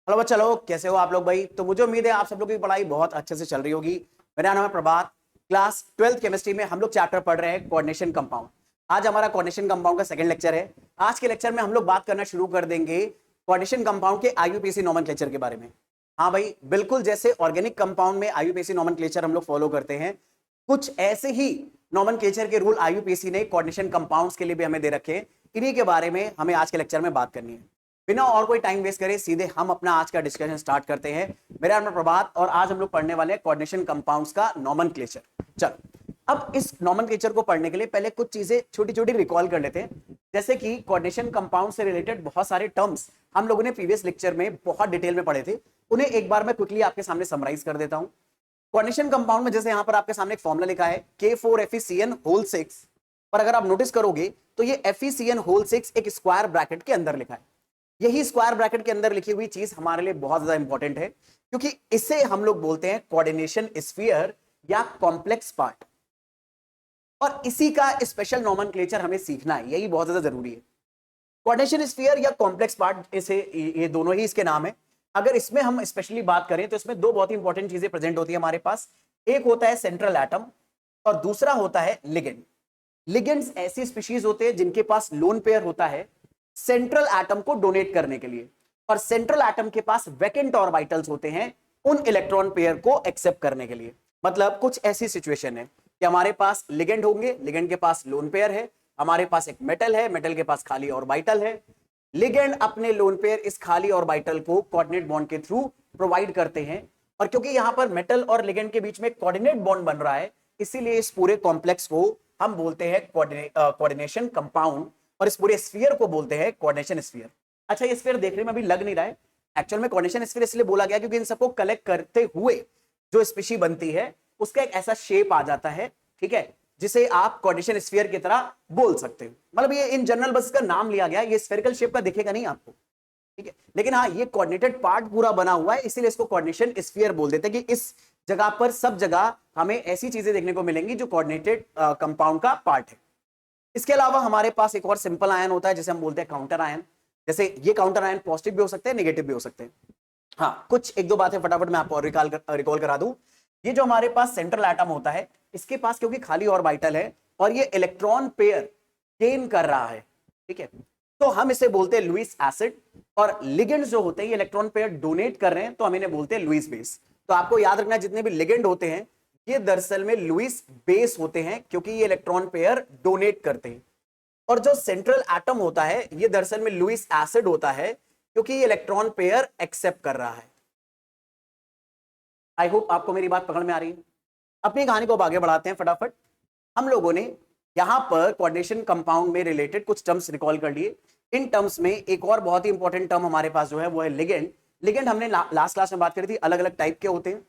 Hello बच्चा लोग, कैसे हो आप लोग भाई। तो मुझे उम्मीद है आप सब लोग की पढ़ाई बहुत अच्छे से चल रही होगी। मेरा नाम है प्रभात। क्लास 12th केमिस्ट्री में हम लोग चैप्टर पढ़ रहे हैं कोऑर्डिनेशन कंपाउंड। आज हमारा कोऑर्डिनेशन कंपाउंड का सेकंड लेक्चर है। आज के लेक्चर में हम लोग बात करना शुरू कर देंगे कोऑर्डिनेशन कंपाउंड के आईयूपीएसी नोमेनक्लेचर के बारे में। हाँ भाई, बिल्कुल जैसे ऑर्गेनिक कंपाउंड में आईयूपीएसी नोमेनक्लेचर हम लोग फॉलो करते हैं, कुछ ऐसे ही नोमेनक्लेचर के रूल आईयूपीएसी ने कोऑर्डिनेशन कंपाउंड्स के लिए भी हमें दे रखे हैं। इन्हीं के बारे में हमें आज के लेक्चर में बात करनी है। बिना और कोई टाइम वेस्ट करे सीधे हम अपना आज का डिस्कशन स्टार्ट करते हैं। मेरा नाम है प्रभात और आज हम लोग पढ़ने वाले हैं कोऑर्डिनेशन कंपाउंड्स का नोमेनक्लेचर। चलो, अब इस नोमेनक्लेचर को पढ़ने के लिए पहले कुछ चीजें छोटी छोटी रिकॉल कर लेते हैं। जैसे कि कोऑर्डिनेशन कंपाउंड से रिलेटेड बहुत सारे टर्म्स हम लोगों ने प्रीवियस लेक्चर में बहुत डिटेल में पढ़े थे। उन्हें एक बार मैं क्विकली आपके सामने समराइज कर देता हूं। कोऑर्डिनेशन कंपाउंड में जैसे यहां पर आपके सामने एक फॉर्मूला लिखा है K4FeCN6, पर अगर आप नोटिस करोगे तो ये FeCN6 एक स्क्वायर ब्रैकेट के अंदर लिखा है। यही स्क्वायर ब्रैकेट के अंदर लिखी हुई चीज हमारे लिए बहुत ज्यादा इंपॉर्टेंट है, क्योंकि इसे हम लोग बोलते हैं कोऑर्डिनेशन स्फीयर या कॉम्प्लेक्स पार्ट। और इसी का स्पेशल नोमेनक्लेचर हमें सीखना है, यही बहुत ज्यादा जरूरी है। कोऑर्डिनेशन स्फीयर या कॉम्प्लेक्स पार्ट, इसे ये दोनों ही इसके नाम है। अगर इसमें हम स्पेशली बात करें तो इसमें दो बहुत ही इंपॉर्टेंट चीजें प्रेजेंट होती है हमारे पास। एक होता है सेंट्रल एटम और दूसरा होता है लिगेंड। लिगेंड्स ऐसी स्पीशीज होते हैं जिनके पास लोन पेयर होता है सेंट्रल एटम को डोनेट करने के लिए, और सेंट्रल एटम के पास वैकेंट ऑर्बिटल्स होते हैं उन इलेक्ट्रॉन पेयर को एक्सेप्ट करने के लिए। मतलब कुछ ऐसी सिचुएशन है कि हमारे पास लिगेंड होंगे, लिगेंड के पास लोन पेयर है, हमारे पास एक मेटल है, मेटल के पास खाली ऑर्बिटल है। लिगेंड अपने लोन पेयर इस खाली ऑर्बिटल को कोऑर्डिनेट बॉन्ड के थ्रू प्रोवाइड करते हैं, और क्योंकि यहां पर मेटल और लिगेंड के बीच में कोऑर्डिनेट बॉन्ड बन रहा है, इसीलिए इस पूरे कॉम्प्लेक्स को हम बोलते हैं कोऑर्डिनेशन कंपाउंड, और इस पूरे स्फीयर को बोलते हैं कोऑर्डिनेशन स्फीयर। अच्छा, ये स्फीयर देखने में अभी लग नहीं रहा है, एक्चुअल में कोऑर्डिनेशन स्फीयर इसलिए बोला गया क्योंकि इन सबको कलेक्ट करते हुए जो स्पीशी बनती है उसका एक ऐसा शेप आ जाता है, ठीक है, जिसे आप कोऑर्डिनेशन स्फीयर की तरह बोल सकते हो। मतलब ये इन जनरल बस का नाम लिया गया, ये स्फेरिकल शेप का दिखेगा नहीं आपको, ठीक है, लेकिन हाँ ये कोऑर्डिनेटेड पार्ट पूरा बना हुआ है, इसीलिए इसको कोऑर्डिनेशन स्फीयर बोल देते हैं कि इस जगह पर सब जगह हमें ऐसी चीजें देखने को मिलेंगी जो कोऑर्डिनेटेड कंपाउंड का पार्ट है। इसके अलावा हमारे पास एक और सिंपल आयन होता है जिसे हम बोलते हैं काउंटर आयन। जैसे ये काउंटर आयन पॉजिटिव भी हो सकते हैं, नेगेटिव भी हो सकते हैं। हाँ, कुछ एक दो बातें फटाफट मैं आपको रिकॉल करा दूं। ये जो हमारे पास सेंट्रल एटम होता है, इसके पास क्योंकि खाली ऑर्बिटल है और ये इलेक्ट्रॉन पेयर गेन कर रहा है, ठीक है, तो हम इसे बोलते हैं लुईस एसिड। और लिगेंड्स जो होते हैं ये इलेक्ट्रॉन पेयर डोनेट कर रहे हैं तो हम इन्हें बोलते हैं लुईस बेस। तो आपको याद रखना, जितने भी लिगेंड होते हैं ये दरअसल में लुईस बेस होते हैं, क्योंकि ये इलेक्ट्रॉन पेयर डोनेट करते हैं। और जो सेंट्रल एटम होता है ये दरअसल में लुईस एसिड होता है, क्योंकि ये इलेक्ट्रॉन पेयर एक्सेप्ट कर रहा है। आई होप आपको मेरी बात पकड़ में आ रही है। अपनी कहानी को आगे बढ़ाते हैं फटाफट। हम लोगों ने यहां पर कोऑर्डिनेशन कंपाउंड में रिलेटेड कुछ टर्म्स रिकॉल कर लिए। इन टर्म्स में एक और बहुत ही इंपॉर्टेंट टर्म हमारे पास जो है वो है लिगेंड। लिगेंड हमने लास्ट क्लास में बात करी थी, अलग अलग टाइप के होते हैं।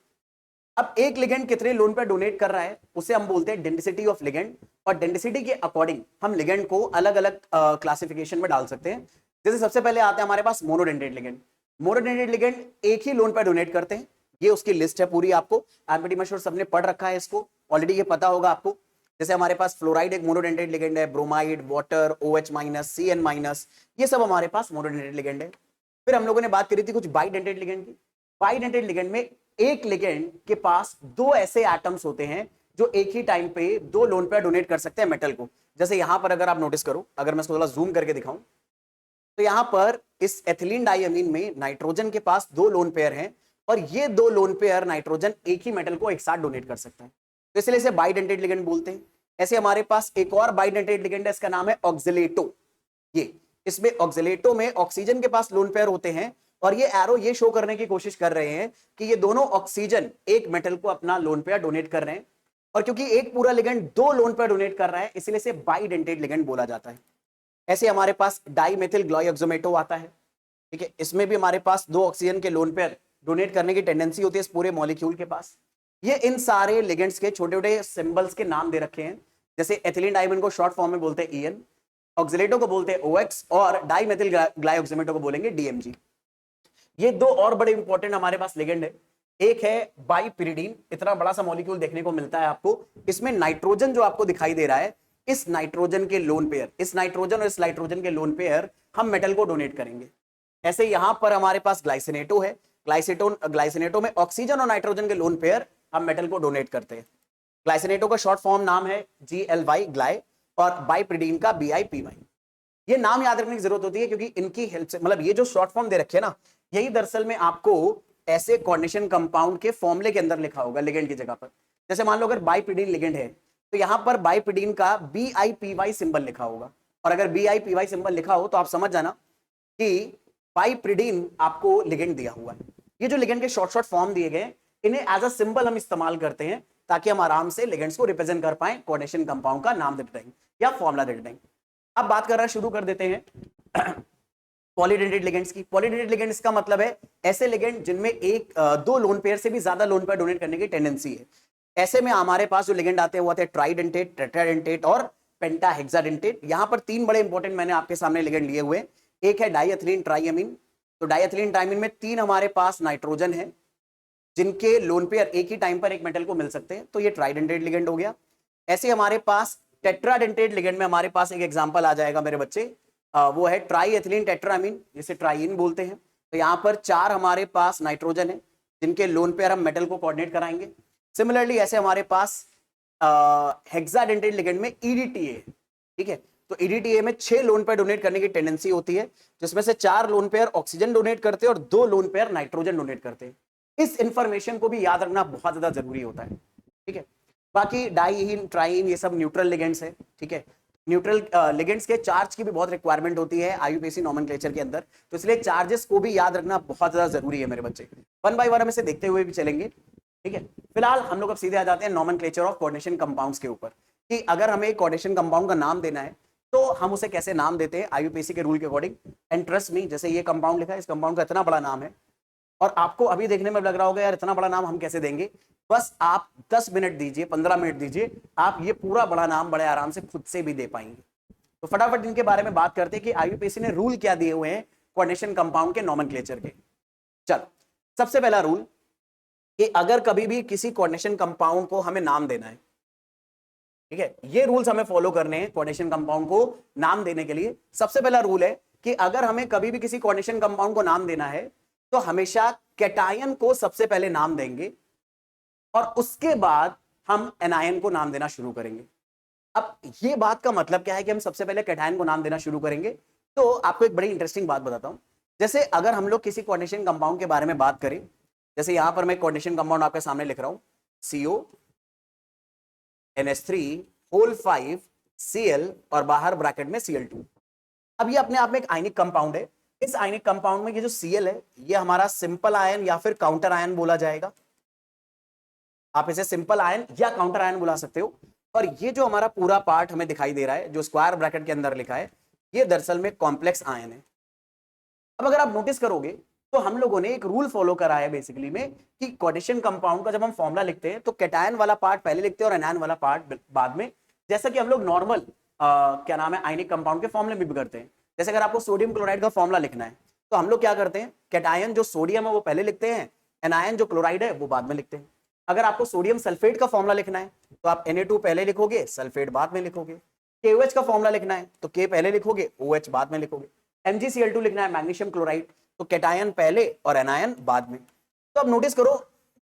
अब एक लिगेंड कितने लोन पे डोनेट कर रहा है उसे हम बोलते हैं डेंसिटी ऑफ लिगेंड, और डेंसिटी के अकॉर्डिंग हम लिगेंड को अलग अलग क्लासिफिकेशन में डाल सकते हैं। जैसे सबसे पहले आते हैं हमारे पास मोनोडेंटेड लिगेंड। मोनोडेंटेड लिगेंड एक ही लोन पे डोनेट करते हैं, ये उसकी लिस्ट है पूरी, आपको एमपीटी मशहूर सबने पढ़ रखा है, इसको ऑलरेडी ये पता होगा आपको। जैसे हमारे पास फ्लोराइड एक मोनोडेंटेड लिगेंड है, ब्रोमाइड, वाटर, OH-, CN-, ये सब हमारे पास मोनोडेंटेड लिगेंड है। फिर हम लोगों ने बात करी थी कुछ बाइडेंटेड लिगेंड की। बाइडेंटेड लिगेंड में एक लिगेंड के पास दो ऐसे एटम्स होते हैं जो एक ही टाइम पे दो लोन पेयर डोनेट कर सकते हैं मेटल को। जैसे यहां पर अगर आप नोटिस करो, अगर मैं इसको थोड़ा जूम करके दिखाऊं, तो यहां पर इस एथिलीन डाइअमीन में नाइट्रोजन के पास दो लोन पेयर हैं, और ये दो लोन पेयर नाइट्रोजन एक ही मेटल को एक साथ डोनेट कर सकता है, तो इसलिए इसे बाइडेंटेड लिगेंड बोलते हैं। ऐसे हमारे पास एक और बाइडेंटेड लिगेंड है, इसका नाम है ऑक्सिलेटो। ये इसमें ऑक्सिलेटो में ऑक्सीजन के पास लोन पेयर होते हैं, और ये एरो ये शो करने की कोशिश कर रहे हैं कि ये दोनों ऑक्सीजन एक मेटल को अपना लोन पेयर डोनेट कर रहे हैं, और क्योंकि एक पूरा लिगेंड दो लोन पेयर डोनेट कर रहा है इसलिए इसे बाइडेंटेड लिगेंड बोला जाता है। ऐसे हमारे पास डाइमेथिल ग्लाइऑक्सोमेटो आता है, ठीक है, इसमें भी हमारे पास दो ऑक्सीजन के लोन पेयर डोनेट करने की टेंडेंसी होती है इस पूरे मॉलिक्यूल के पास। ये इन सारे लिगेंड्स के छोटे छोटे सिंबल्स के नाम दे रखे हैं। जैसे एथिलीन डाइमिन को शॉर्ट फॉर्म में बोलते हैं EN, ऑक्सिलेटो को बोलते हैं OX, और डाइमेथिल ग्लाइऑक्सोमेटो को बोलेंगे DMG। ये दो और बड़े इंपॉर्टेंट हमारे पास लिगेंड है। एक है बाइपिरिडीन, इतना बड़ा सा मॉलिक्यूल देखने को मिलता है आपको, इसमें नाइट्रोजन जो आपको दिखाई दे रहा है, इस नाइट्रोजन के लोन पेयर, इस नाइट्रोजन और इस नाइट्रोजन के लोन पेयर हम मेटल को डोनेट करेंगे। ऐसे यहां पर हमारे पास ग्लाइसिनेटो है, ग्लाइसिनेटो में ऑक्सीजन और नाइट्रोजन के लोन पेयर हम मेटल को डोनेट करते हैं। ग्लाइसिनेटो का शॉर्ट फॉर्म नाम है GLY ग्लाइ, और बाइप्रिडीन का BIPY। ये नाम याद रखने की जरूरत होती है क्योंकि इनकी हेल्प से, मतलब ये जो शॉर्ट फॉर्म दे रखे हैं ना, यही दरअसल में आपको ऐसे कोऑर्डिनेशन कंपाउंड के फॉर्मूले के अंदर लिखा होगा लिगेंड की जगह पर। जैसे मान लो अगर बाइप्रिडीन लिगेंड है तो यहां पर बाइप्रिडीन का BIPY सिंबल लिखा होगा, और अगर BIPY सिंबल लिखा हो तो आप समझ जाना कि बाइप्रिडीन आपको लिगेंड दिया हुआ है। ये जो लिगेंड के शॉर्ट शॉर्ट फॉर्म दिए गए, इन्हें एज अ सिंबल हम इस्तेमाल करते हैं ताकि हम आराम से लिगेंड्स को रिप्रेजेंट कर पाए, कोऑर्डिनेशन कंपाउंड का नाम दे देंगे या फॉर्मूला दे देंगे। अब बात करना शुरू कर देते हैं पॉलीडेंटेड लिगेंड्स की। पॉलीडेंटेड लिगेंड्स का मतलब है ऐसे लिगेंड जिनमें दो लोन पेयर से भी ज्यादा लोन पेयर डोनेट करने की टेंडेंसी है। ऐसे में हमारे पास जो लिगेंड आते हैं वो आते हैं ट्राइडेंटेट, टेट्राडेंटेट और पेंटाहेक्साडेंटेट। यहां पर तीन बड़े इंपॉर्टेंट मैंने आपके सामने लिगेंड लिए हुए। एक है डाइएथिलीन ट्राइएमीन। तो डाइएथिलीन ट्राइमीन में तीन हमारे पास नाइट्रोजन है जिनके लोन पेयर एक ही टाइम पर एक मेटल को मिल सकते हैं, तो ये ट्राइडेंटेट लिगेंड हो गया। ऐसे हमारे पास टेट्राडेंटेट लिगेंड में हमारे पास एक एग्जांपल आ जाएगा मेरे बच्चे, वो है ट्राइएथिलीन टेट्रामीन, जिसे ट्राइइन बोलते हैं। तो यहाँ पर चार हमारे पास नाइट्रोजन है जिनके लोन पेयर हम मेटल को कोऑर्डिनेट कराएंगे। सिमिलरली ऐसे हमारे पास हेक्साडेंटेट लिगेंड में EDTA, ठीक है, तो EDTA में 6 लोन पेयर डोनेट करने की टेंडेंसी होती है, जिसमें से 4 लोन पेयर ऑक्सीजन डोनेट करते हैं और 2 लोन पेयर नाइट्रोजन डोनेट करते हैं। इस इंफॉर्मेशन को भी याद रखना बहुत ज्यादा जरूरी होता है, ठीक है। बाकी डाइईन, ट्राइइन, ये सब न्यूट्रल लिगेंड्स है, ठीक है। न्यूट्रल लिगेंड्स के चार्ज की भी बहुत रिक्वायरमेंट होती है IUPAC नोमेनक्लेचर के अंदर, तो इसलिए चार्जेस को भी याद रखना बहुत ज्यादा जरूरी है मेरे बच्चे। वन बाय वन हम इसे देखते हुए भी चलेंगे, ठीक है। फिलहाल हम लोग अब सीधे आ जाते हैं नोमेनक्लेचर ऑफ कोऑर्डिनेशन कंपाउंड्स के ऊपर, कि अगर हमें एक कोऑर्डिनेशन कंपाउंड का नाम देना है तो हम उसे कैसे नाम देते हैं IUPAC के रूल के अकॉर्डिंग। एंड ट्रस्ट मी, जैसे ये कंपाउंड लिखा है, इस कंपाउंड का इतना बड़ा नाम है और आपको अभी देखने में लग रहा होगा यार इतना बड़ा नाम हम कैसे देंगे। बस आप 10 मिनट दीजिए, 15 मिनट दीजिए, आप ये पूरा बड़ा नाम बड़े आराम से खुद से भी दे पाएंगे। तो फटाफट इनके बारे में बात करते हैं कि IUPAC ने रूल क्या दिए हुए हैं कोऑर्डिनेशन कंपाउंड के नोमेनक्लेचर के। चल, सबसे पहला रूल कि अगर कभी भी किसी कोऑर्डिनेशन कंपाउंड को हमें नाम देना है, ठीक है, ये रूल्स हमें फॉलो करने हैं कोऑर्डिनेशन कंपाउंड को नाम देने के लिए। सबसे पहला रूल है कि अगर हमें कभी भी किसी कोऑर्डिनेशन कंपाउंड को नाम देना है तो हमेशा कैटायन को सबसे पहले नाम देंगे और उसके बाद हम एनायन को नाम देना शुरू करेंगे। अब ये बात का मतलब क्या है कि हम सबसे पहले कैटायन को नाम देना शुरू करेंगे? तो आपको एक बड़ी इंटरेस्टिंग बात बताता हूं। जैसे अगर हम लोग किसी कोऑर्डिनेशन कंपाउंड के बारे में बात करें, जैसे यहां पर मैं कोऑर्डिनेशन कंपाउंड आपके सामने लिख रहा हूं, CO NH3 Cl और बाहर ब्रैकेट में Cl2। अब ये अपने आप में एक आयनिक कंपाउंड है। इस आयनिक कंपाउंड में ये जो Cl है ये हमारा सिंपल आयन या फिर काउंटर आयन बोला जाएगा। आप इसे सिंपल आयन या काउंटर आयन बुला सकते हो। और ये जो हमारा पूरा पार्ट हमें दिखाई दे रहा है जो स्क्वायर ब्रैकेट के अंदर लिखा है, ये दरअसल में कॉम्प्लेक्स आयन है। अब अगर आप नोटिस करोगे तो हम लोगों ने एक रूल फॉलो करा है बेसिकली में कि कोऑर्डिनेशन कंपाउंड का जब हम फॉर्मूला लिखते हैं तो कैटायन वाला पार्ट पहले लिखते हैं और एनायन वाला पार्ट बाद में, जैसा कि हम लोग नॉर्मल क्या नाम है आयनिक कंपाउंड के फॉर्मूले भी करते हैं। जैसे अगर आपको सोडियम क्लोराइड का फॉर्मूला लिखना है तो हम लोग क्या करते हैं, कैटायन जो सोडियम है वो पहले लिखते हैं, एनायन जो क्लोराइड है वो बाद में लिखते हैं। अगर आपको सोडियम सल्फेट का फॉर्मूला लिखना है तो आप Na2 पहले लिखोगे, सल्फेट बाद में लिखोगे। KOH का फॉर्मूला लिखना है तो K पहले लिखोगे, OH बाद में लिखोगे। MgCl2 लिखना है मैग्नीशियम क्लोराइड, तो कैटायन पहले और एनायन बाद में। तो अब नोटिस करो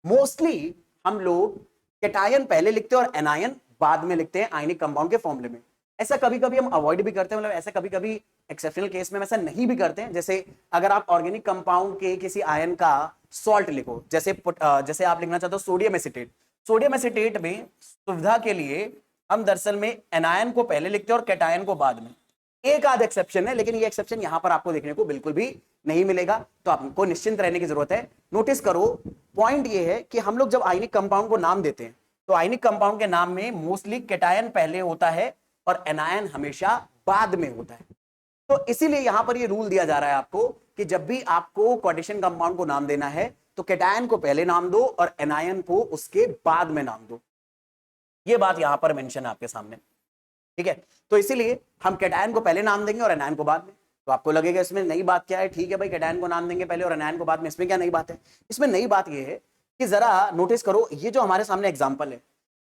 मोस्टली हम लोग कैटायन पहले लिखते हैं और एनायन बाद में लिखते हैं आयनिक कंपाउंड के फॉर्मूले में। ऐसा कभी कभी हम अवॉइड भी करते हैं, मतलब ऐसा कभी कभी एक्सेप्शनल केस में ऐसा नहीं भी करते हैं। जैसे अगर आप ऑर्गेनिक कंपाउंड के किसी आयन का सॉल्ट लिखो, जैसे आप लिखना चाहते हो सोडियम एसिटेट, सोडियम एसिटेट में सुविधा के लिए हम दरअसल में एनायन को पहले लिखते हैं और कैटायन को बाद में। एक आध एक्सेप्शन है, लेकिन ये एक्सेप्शन यहां पर आपको देखने को बिल्कुल भी नहीं मिलेगा, तो आपको निश्चिंत रहने की जरूरत है। नोटिस करो पॉइंट ये है कि हम लोग जब आयनिक कंपाउंड को नाम देते हैं तो आयनिक कंपाउंड के नाम में मोस्टली कैटायन पहले होता है और एनायन हमेशा बाद में होता है। तो इसीलिए यहां पर ये रूल दिया जा रहा है आपको कि जब भी आपको कोऑर्डिनेशन कंपाउंड को नाम देना है तो कैटायन को पहले नाम दो और एनायन को उसके बाद में नाम दो। ये बात यहां पर मेंशन है आपके सामने, ठीक है। तो इसीलिए हम कैटायन को पहले नाम देंगे और एनायन को बाद में। तो आपको लगेगा इसमें नई बात क्या है, ठीक है भाई कैटायन को नाम देंगे पहले और एनायन को बाद में, इसमें क्या नई बात है? इसमें नई बात ये है कि जरा नोटिस करो ये जो हमारे सामने एग्जांपल है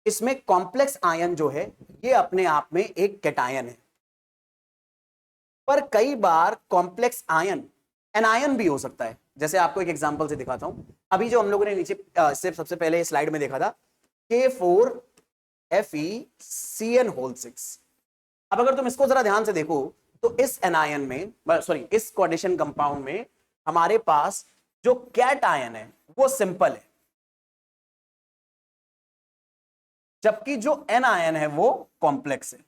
इसमें कॉम्प्लेक्स आयन जो है ये अपने आप में एक कैटायन है, पर कई बार कॉम्प्लेक्स आयन एनायन भी हो सकता है। जैसे आपको एक एग्जांपल से दिखाता हूं। अभी जो हम लोगों ने नीचे इससे सबसे पहले स्लाइड में देखा था K4FeCN6। अब अगर तुम इसको जरा ध्यान से देखो तो इस एनायन में, सॉरी इस कोऑर्डिनेशन कंपाउंड में हमारे पास जो कैट आयन है वो सिंपल है, जबकि जो एन आयन है वो कॉम्प्लेक्स है।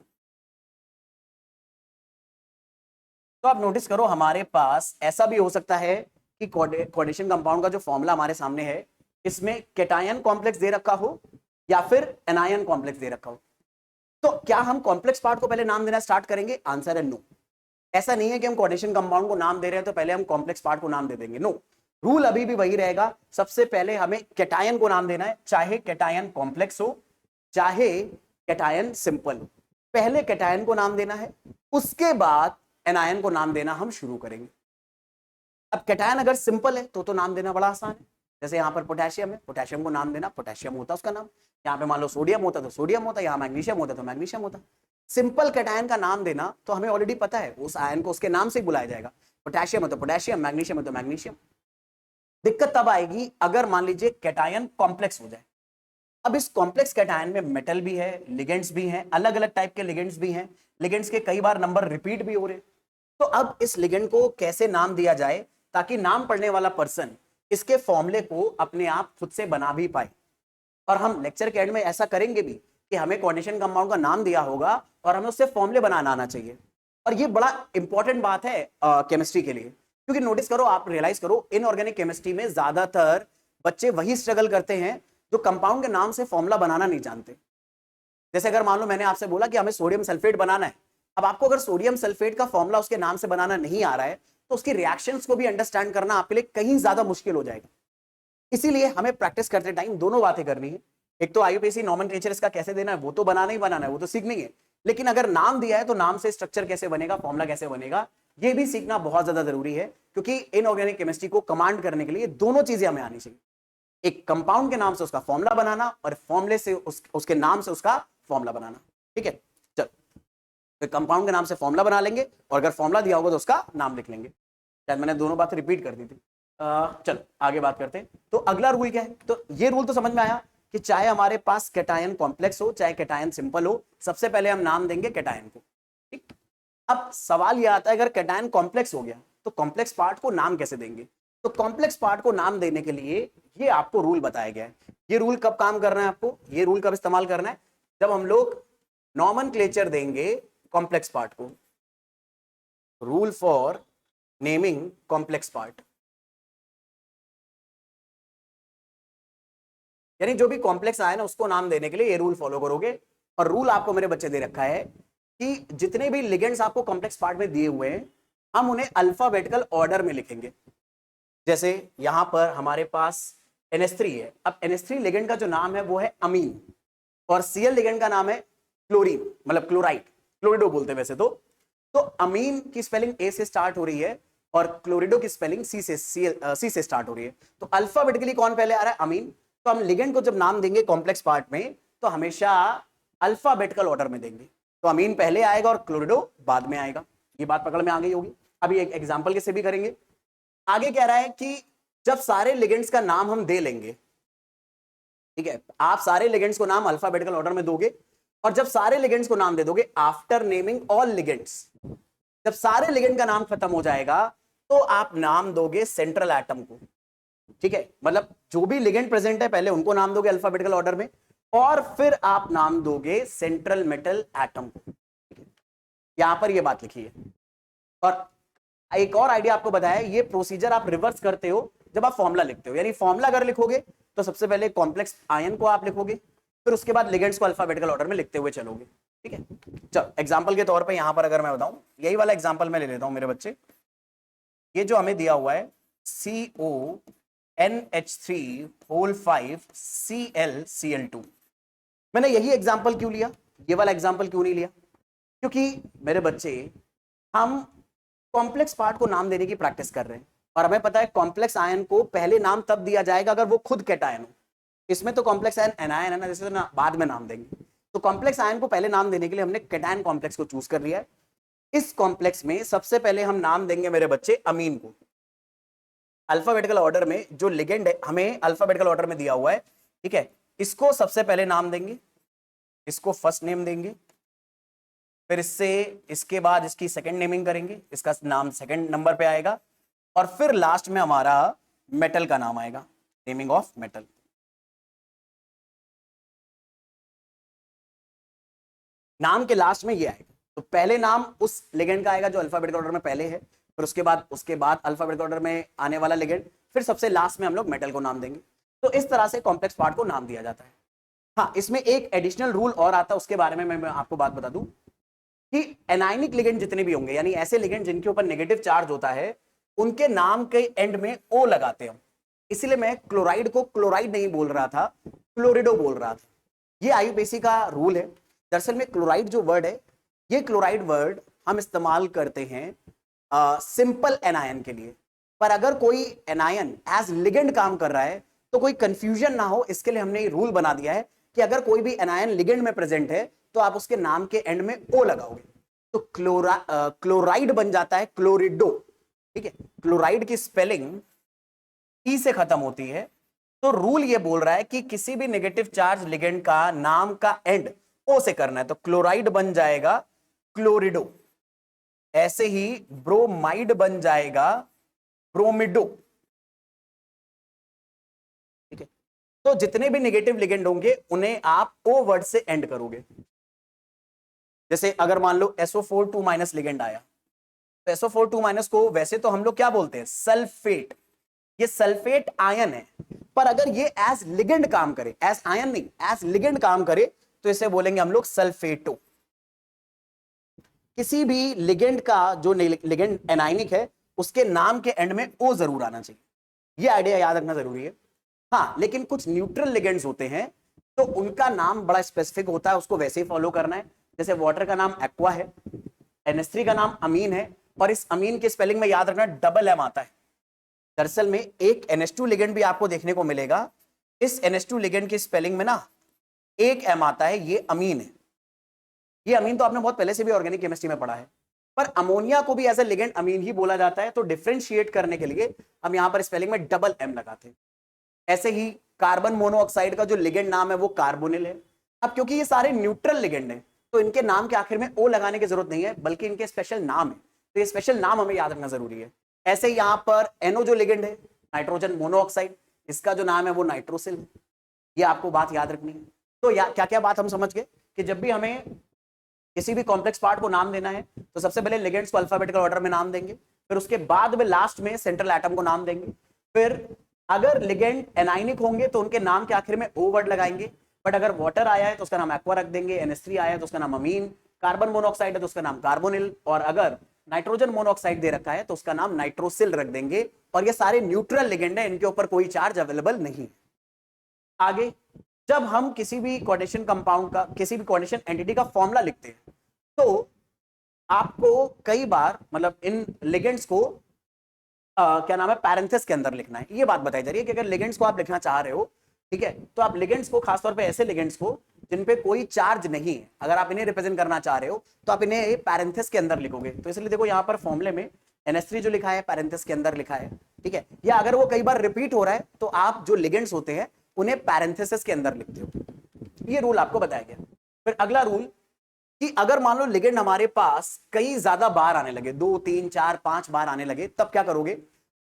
तो आप नोटिस करो हमारे पास ऐसा भी हो सकता है कि कोऑर्डिनेशन कंपाउंड का जो फॉर्मूला हमारे सामने है इसमें कैटायन कॉम्प्लेक्स दे रखा हो या फिर एनायन कॉम्प्लेक्स दे रखा हो। तो क्या हम कॉम्प्लेक्स पार्ट को पहले नाम देना स्टार्ट करेंगे? आंसर है नो। ऐसा नहीं है कि हम कोऑर्डिनेशन कंपाउंड को नाम दे रहे हैं तो पहले हम कॉम्प्लेक्स पार्ट को नाम दे देंगे, नो। रूल अभी भी वही रहेगा, सबसे पहले हमें कैटायन को नाम देना है, चाहे कैटायन कॉम्प्लेक्स हो चाहे कैटायन सिंपल हो। पहले कैटायन को नाम देना है, उसके बाद एनायन को नाम देना हम शुरू करेंगे। अब कैटायन अगर सिंपल है तो नाम देना बड़ा आसान है। जैसे यहाँ पर पोटेशियम है, पोटेशियम को नाम देना, पोटेशियम होता उसका नाम। यहाँ पे मान लो सोडियम होता तो सोडियम होता, यहाँ मैग्नीशियम होता तो मैग्नीशियम होता। सिंपल कैटायन का नाम देना तो हमें ऑलरेडी पता है, उस आयन को उसके नाम से बुलाया जाएगा। पोटेशियम है तो पोटेशियम, मैग्नीशियम है तो मैग्नीशियम। दिक्कत तब आएगी अगर मान लीजिए कैटायन कॉम्प्लेक्स हो जाए। अब इस कॉम्प्लेक्स कैटायन में मेटल भी है, लिगेंड्स भी हैं, अलग अलग टाइप के लिगेंड्स भी हैं, लिगेंड्स के कई बार नंबर रिपीट भी हो रहे। तो अब इस लिगेंड को कैसे नाम दिया जाए ताकि नाम पढ़ने वाला पर्सन इसके फॉर्मूले को अपने आप खुद से बना भी पाए। और हम लेक्चर के एंड में ऐसा करेंगे भी कि हमें कोऑर्डिनेशन कंपाउंड का नाम दिया होगा और हमें उससे फॉर्मूले बनाना आना चाहिए। और ये बड़ा इंपॉर्टेंट बात है केमिस्ट्री के लिए, क्योंकि नोटिस करो, आप रियलाइज करो, इनऑर्गेनिक केमिस्ट्री में ज्यादातर बच्चे वही स्ट्रगल करते हैं जो कंपाउंड के नाम से फॉर्मूला बनाना नहीं जानते। जैसे अगर मान लो मैंने आपसे बोला कि हमें सोडियम सल्फेट बनाना है, अब आपको अगर सोडियम सल्फेट का फॉर्मूला उसके नाम से बनाना नहीं आ रहा है तो उसकी रिएक्शंस को भी अंडरस्टैंड करना आपके लिए कहीं ज्यादा मुश्किल हो जाएगा। इसीलिए हमें प्रैक्टिस करते टाइम दोनों बातें करनी है। एक तो आईयूपीएसी नॉमेनक्लेचर इसका कैसे देना है वो तो बनाना ही बनाना है, वो तो सीखनी है, लेकिन अगर नाम दिया है तो नाम से स्ट्रक्चर कैसे बनेगा, फॉर्मूला कैसे बनेगा, ये भी सीखना बहुत ज्यादा जरूरी है। क्योंकि इनऑर्गेनिक केमिस्ट्री को कमांड करने के लिए दोनों चीजें हमें आनी चाहिए, एक कंपाउंड के नाम से उसका फॉर्मूला बनाना और फॉर्मूले से उसके नाम से उसका फॉर्मूला बनाना। ठीक है, चल तो कंपाउंड के नाम से फॉर्मूला बना लेंगे और अगर फॉर्मूला दिया होगा तो उसका नाम लिख लेंगे। शायद मैंने दोनों बातें रिपीट कर दी थी। चलो आगे बात करते हैं। तो अगला रूल क्या है? तो ये रूल तो समझ में आया कि चाहे हमारे पास कैटायन कॉम्प्लेक्स हो चाहे कैटायन सिंपल हो, सबसे पहले हम नाम देंगे कैटायन को। ठीक, अब सवाल यह आता है अगर कैटायन कॉम्प्लेक्स हो गया तो कॉम्प्लेक्स पार्ट को नाम कैसे देंगे? तो कॉम्प्लेक्स पार्ट को नाम देने के लिए ये आपको रूल बताया गया है। ये रूल कब काम करना है आपको, ये रूल कब इस्तेमाल करना है? जब हम लोग नॉमेनक्लेचर देंगे कॉम्प्लेक्स पार्ट को। Rule for naming complex part, यानी जो भी कॉम्प्लेक्स आया ना उसको नाम देने के लिए ये रूल फॉलो करोगे। और रूल आपको मेरे बच्चे दे रखा है कि जितने भी लिगेंड्स आपको कॉम्प्लेक्स पार्ट में दिए हुए हैं हम उन्हें अल्फाबेटिकल ऑर्डर में लिखेंगे। जैसे यहां पर हमारे पास NH3 है, अब NH3 लिगेंड का जो नाम है वो है अमीन और Cl लिगेंड का नाम है क्लोरीन, मतलब क्लोराइड, क्लोरिडो बोलते हैं वैसे तो अमीन की स्पेलिंग A से स्टार्ट हो रही है और क्लोरिडो की स्पेलिंग C से स्टार्ट हो रही है। तो अल्फाबेटिकली कौन पहले आ रहा है? अमीन। तो हम लिगेंड को जब नाम देंगे कॉम्प्लेक्स पार्ट में तो हमेशा अल्फाबेटिकल ऑर्डर में देंगे। तो अमीन पहले आएगा और क्लोरिडो बाद में आएगा। ये बात पकड़ में आ गई होगी। अभी एक एग्जांपल कैसे भी करेंगे। आगे कह रहा है कि जब सारे लिगेंड्स का नाम हम दे लेंगे, ठीक है, आप सारे लिगेंड्स को नाम अल्फाबेटिकल ऑर्डर में दोगे और जब सारे लिगेंड्स को नाम दे दोगे आफ्टर नेमिंग ऑल लिगेंड्स, जब सारे लिगेंड का नाम खत्म हो जाएगा तो आप नाम दोगे सेंट्रल एटम को। ठीक है, मतलब जो भी लिगेंड प्रेजेंट है पहले उनको नाम दोगे अल्फाबेटिकल ऑर्डर में और फिर आप नाम दोगे सेंट्रल मेटल एटम को। यहां पर ये बात लिखी है। और एक और आइडिया आपको बताया, ये प्रोसीजर आप रिवर्स करते हो जब आप फॉर्मूला लिखते हो। यानी फॉर्मूला अगर लिखोगे तो सबसे पहले कॉम्प्लेक्स आयन को आप लिखोगे, फिर उसके बाद लिगेंड्स को अल्फाबेटिकल ऑर्डर में लिखते हुए चलोगे। ठीक है, चलो एग्जांपल के तौर पे यहां पर अगर मैं बताऊं, यही वाला एग्जांपल मैं ले लेता हूं मेरे बच्चे। ये जो हमें दिया हुआ है CONH3 5Cl Cl2, मैंने यही एग्जांपल क्यों लिया, ये वाला एग्जांपल क्यों नहीं लिया? क्योंकि मेरे बच्चे हम कॉम्प्लेक्स पार्ट को नाम देने की प्रैक्टिस कर रहे हैं और हमें पता है कॉम्प्लेक्स आयन को पहले नाम तब दिया जाएगा अगर वो खुद कैटायन हो। इसमें तो कॉम्प्लेक्स आयन एनायन है ना, जैसे तो ना बाद में नाम देंगे। तो कॉम्प्लेक्स आयन को पहले नाम देने के लिए हमने कैटायन कॉम्प्लेक्स को चूज कर लिया है। इस कॉम्प्लेक्स में सबसे पहले हम नाम देंगे मेरे बच्चे अमीन को। अल्फाबेटिकल ऑर्डर में जो लिगेंड है हमें अल्फाबेटिकल ऑर्डर में दिया हुआ है, ठीक है, इसको सबसे पहले नाम देंगे, इसको फर्स्ट नेम देंगे, फिर इससे इसके बाद इसकी सेकंड नेमिंग करेंगे, इसका नाम सेकंड नंबर पे आएगा, और फिर लास्ट में हमारा मेटल का नाम आएगा, नेमिंग ऑफ मेटल। नाम के लास्ट में ये आएगा, तो पहले नाम उस लिगेंड का आएगा जो अल्फाबेटिकल ऑर्डर में पहले है, फिर उसके बाद अल्फाबेटिकल ऑर्डर में आने वाला लिगेंड, फिर सबसे लास्ट में हम लोग मेटल को नाम देंगे। तो इस तरह से कॉम्प्लेक्स पार्ट को नाम दिया जाता है। हाँ, इसमें एक एडिशनल रूल और आता है, उसके बारे में मैं आपको बात बता दूं कि एनायनिक लिगेंड जितने भी होंगे, यानी ऐसे लिगेंड जिनके ऊपर नेगेटिव चार्ज होता है, उनके नाम के एंड में ओ लगाते हैं। इसीलिए मैं क्लोराइड को क्लोराइड नहीं बोल रहा था, क्लोरिडो बोल रहा था। ये आईयूपीएसी का रूल है। दरअसल में क्लोराइड जो वर्ड है, ये क्लोराइड वर्ड हम इस्तेमाल करते हैं सिंपल एनायन के लिए, पर अगर कोई एनायन एज लिगेंड काम कर रहा है तो कोई कंफ्यूजन ना हो, इसके लिए हमने रूल बना दिया है कि अगर कोई भी एनायन लिगेंड में प्रेजेंट है तो आप उसके नाम के एंड में ओ लगाओगे, तो क्लोराइड बन जाता है क्लोरिडो। ठीक है, क्लोराइड की स्पेलिंग ई से खत्म होती है, तो रूल ये बोल रहा है कि किसी भी नेगेटिव चार्ज लिगेंड का नाम का एंड ओ से करना है, तो क्लोराइड बन जाएगा क्लोरिडो, ऐसे ही ब्रोमाइड बन जाएगा ब्रोमिडो। ठीक है, तो जितने भी नेगेटिव लिगेंड होंगे उन्हें आप ओ वर्ड से एंड करोगे। जैसे अगर मान लो SO4 2- लिगेंड आया, तो SO4 2- को वैसे तो हम लोग क्या बोलते हैं, सल्फेट। ये सल्फेट आयन है, पर अगर ये एज लिगेंड काम करे, एज आयन नहीं, एज लिगेंड काम करे, तो इसे बोलेंगे हम लोग सल्फेटो। किसी भी लिगेंड का जो लिगेंड एनायनिक है, उसके नाम के एंड में ओ जरूर आना चाहिए, ये आइडिया याद रखना जरूरी है। हाँ, लेकिन कुछ न्यूट्रल लिगेंड्स होते हैं तो उनका नाम बड़ा स्पेसिफिक होता है, उसको वैसे ही फॉलो करना है। जैसे वाटर का नाम एक्वा है, NH3 का नाम अमीन है, और इस अमीन की स्पेलिंग में याद रखना डबल एम आता है। दरअसल में एक NH2 लिगेंड भी आपको देखने को मिलेगा, इस NH2 लिगेंड की स्पेलिंग में ना एक एम आता है, ये अमीन है। ये अमीन तो आपने बहुत पहले से भी ऑर्गेनिक केमिस्ट्री में पढ़ा है, पर अमोनिया को भी एज ए लिगेंड अमीन ही बोला जाता है, तो डिफरेंशिएट करने के लिए हम यहां पर स्पेलिंग में डबल एम लगाते हैं। ऐसे ही कार्बन मोनोऑक्साइड का जो लिगेंड नाम है वो कार्बोनिल है। अब क्योंकि ये सारे न्यूट्रल लिगेंड हैं, तो इनके नाम के आखिर में ओ लगाने की जरूरत नहीं है, बल्कि इनके स्पेशल नाम है, तो ये स्पेशल नाम हमें याद रखना जरूरी है। ऐसे ही यहां पर NO जो लिगेंड है, नाइट्रोजन मोनोऑक्साइड, इसका जो नाम है वो नाइट्रोसिल है, ये आपको बात याद रखनी है। तो क्या क्या बात हम समझ गए कि जब भी हमें किसी भी कॉम्प्लेक्स पार्ट को नाम देना है तो सबसे पहले लिगेंड्स को अल्फाबेटिकल ऑर्डर में नाम देंगे, फिर उसके बाद में लास्ट में सेंट्रल एटम को नाम देंगे, फिर अगर लिगेंड एनायनिक होंगे तो उनके नाम के आखिर में ओ वर्ड लगाएंगे, बट अगर वाटर आया है तो उसका नाम एक्वा रख देंगे, NH3 आया है तो उसका नाम अमीन, कार्बन मोनोऑक्साइड है तो उसका नाम कार्बोनिल, और अगर नाइट्रोजन मोनोऑक्साइड दे रखा है तो उसका नाम नाइट्रोसिल रख देंगे। और ये सारे न्यूट्रल लिगेंड है, इनके ऊपर कोई चार्ज अवेलेबल नहीं। आगे जब हम किसी भी कोऑर्डिनेशन कंपाउंड का, किसी भी कोऑर्डिनेशन एंटिटी का फॉर्मूला लिखते हैं, तो आपको कई बार मतलब इन लिगेंड्स को क्या नाम है, पैरेंथेसिस के अंदर लिखना है। ये बात बताई जा रही है कि अगर लिगेंड्स को आप लिखना चाह रहे हो, ठीक है, तो आप लिगेंड्स को, खासतौर पे ऐसे लिगेंड्स को जिन पे कोई चार्ज नहीं है, अगर आप इन्हें रिप्रेजेंट करना चाह रहे हो तो आप इन्हें पैरेंथेसिस के अंदर लिखोगे। तो इसलिए देखो यहाँ पर फॉर्मूले में NH3 जो लिखा है पैरेंथेसिस के अंदर लिखा है, ठीक है, या अगर वो कई बार रिपीट हो रहा है तो आप जो लिगेंड्स होते हैं उन्हें पैरेंथेसिस के अंदर लिखते हो। ये रूल आपको बताया गया। फिर अगला रूल कि अगर मान लो लिगेंड हमारे पास कई ज्यादा बार आने लगे, 2 3 4 5 बार आने लगे, तब क्या करोगे?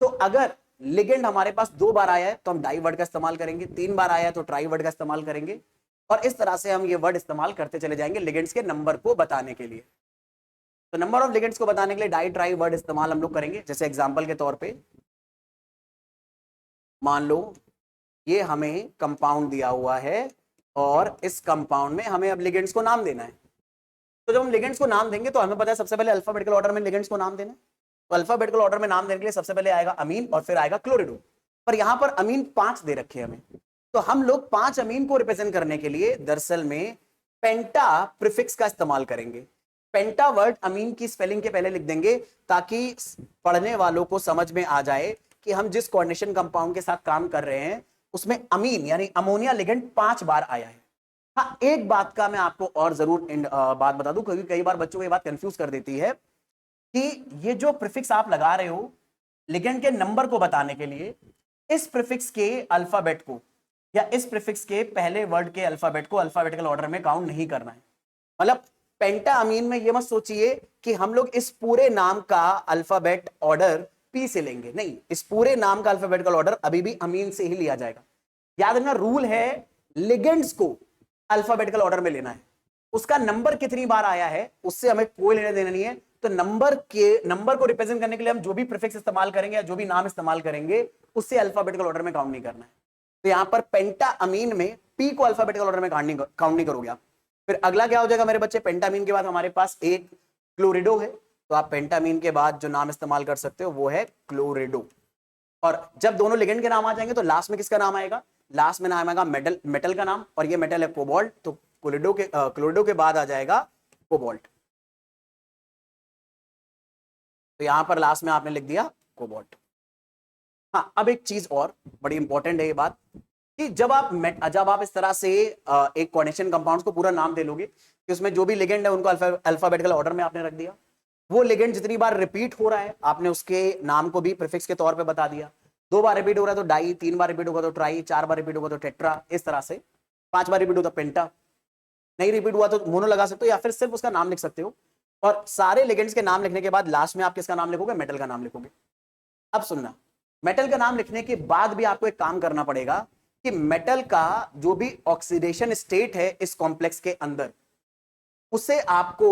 तो अगर लिगेंड हमारे पास 2 बार आया है तो हम डाई वर्ड का इस्तेमाल करेंगे, 3 बार आया है तो ट्राई वर्ड का इस्तेमाल करेंगे, और इस तरह से हम ये वर्ड इस्तेमाल करते चले जाएंगे लिगेंड्स के नंबर को बताने के लिए। तो नंबर ऑफ लिगेंड्स को बताने के लिए डाई ट्राई वर्ड इस्तेमाल हम लोग करेंगे। जैसे एग्जांपल के तौर पे मान लो ये हमें कंपाउंड दिया हुआ है और इस कंपाउंड में हमें अब लिगेंड्स को नाम देना है। तो जब हम लिगेंड्स को नाम देंगे तो हमें पता है सबसे पहले अल्फाबेटिकल ऑर्डर में लिगेंड्स को नाम देना है। तो अल्फाबेटिकल ऑर्डर में नाम देने के लिए सबसे पहले आएगा अमीन और फिर आएगा क्लोरिडो। पर यहां पर अमीन 5 दे रखे हैं हमें, तो हम लोग 5 अमीन को रिप्रेजेंट करने के लिए दरअसल में पेंटा प्रीफिक्स का इस्तेमाल करेंगे। पेंटा वर्ड अमीन की स्पेलिंग के पहले लिख देंगे ताकि पढ़ने वालों को समझ में आ जाए कि हम जिस कोऑर्डिनेशन कंपाउंड के साथ काम कर रहे हैं उसमें अमीन यानी अमोनिया लिगेंड 5 बार आया है। हाँ, एक बात का मैं आपको और जरूर बात बता दूं, क्योंकि कई बार बच्चों को ये बात कंफ्यूज कर देती है कि ये जो प्रीफिक्स आप लगा रहे हो लिगेंड के नंबर को बताने के लिए इस प्रीफिक्स के अल्फाबेट को या इस प्रीफिक्स के पहले वर्ड के अल्फाबेट को अल्फाबेटिकल ऑर्डर में काउंट नहीं करना है। मतलब पेंटा अमीन में ये मत सोचिए कि हम लोग इस पूरे नाम का अल्फाबेट ऑर्डर पी से लेंगे, नहीं, इस पूरे नाम का अल्फाबेटिकल ऑर्डर अभी भी अमीन से ही लिया जाएगा। याद रखना रूल है, लिगेंड्स को अल्फाबेटिकल ऑर्डर में लेना है, उसका नंबर कितनी बार आया है उससे हमें कोई लेना देना नहीं है। तो नंबर को रिप्रेजेंट करने के लिए हम जो भी प्रीफिक्स इस्तेमाल करेंगे या जो भी नाम इस्तेमाल करेंगे उससे अल्फाबेटिकल ऑर्डर में काउंट नहीं करना है। तो यहां पर पेंटा अमीन में पी को अल्फाबेटिकल ऑर्डर में काउंट नहीं करोगे आप। फिर अगला क्या हो जाएगा मेरे बच्चे, पेंटामीन के बाद हमारे पास एक क्लोरिडो है, तो आप पेंटामीन के बाद जो नाम इस्तेमाल कर सकते हो वो है क्लोरिडो। और जब दोनों लिगेंड के नाम आ जाएंगे तो लास्ट में किसका नाम आएगा, लास्ट में नाम आएगा मेटल का नाम, और ये मेटल है कोबाल्ट, तो क्लोरिडो के बाद आ जाएगा कोबाल्ट। तो यहां पर लास्ट में आपने लिख दिया कोबाल्ट। हाँ, अब एक चीज और बड़ी इंपॉर्टेंट है ये बात कि जब आप इस तरह से एक कोऑर्डिनेशन कंपाउंड्स को पूरा नाम दे लोगे कि उसमें जो भी लिगेंड है उनको अल्फाबेटिकल ऑर्डर में आपने रख दिया, वो लिगेंड जितनी बार रिपीट हो रहा है आपने उसके नाम को भी प्रीफिक्स के तौर पे बता दिया। 2 बार रिपीट हो रहा है तो डाई, 3 बार रिपीट होगा तो ट्राई, 4 बार रिपीट होगा तो टेट्रा, इस तरह से 5 बार रिपीट होगा तो पेंटा, नहीं रिपीट हुआ तो मोनो लगा सकते हो या फिर सिर्फ उसका नाम लिख सकते हो। और सारे लिगेंड्स के नाम लिखने के बाद लास्ट में आप किसका नाम लिखोगे, मेटल का नाम लिखोगे। अब सुनना, मेटल का नाम लिखने के बाद भी आपको एक काम करना पड़ेगा कि मेटल का जो भी ऑक्सीडेशन स्टेट है इस कॉम्प्लेक्स के अंदर उसे आपको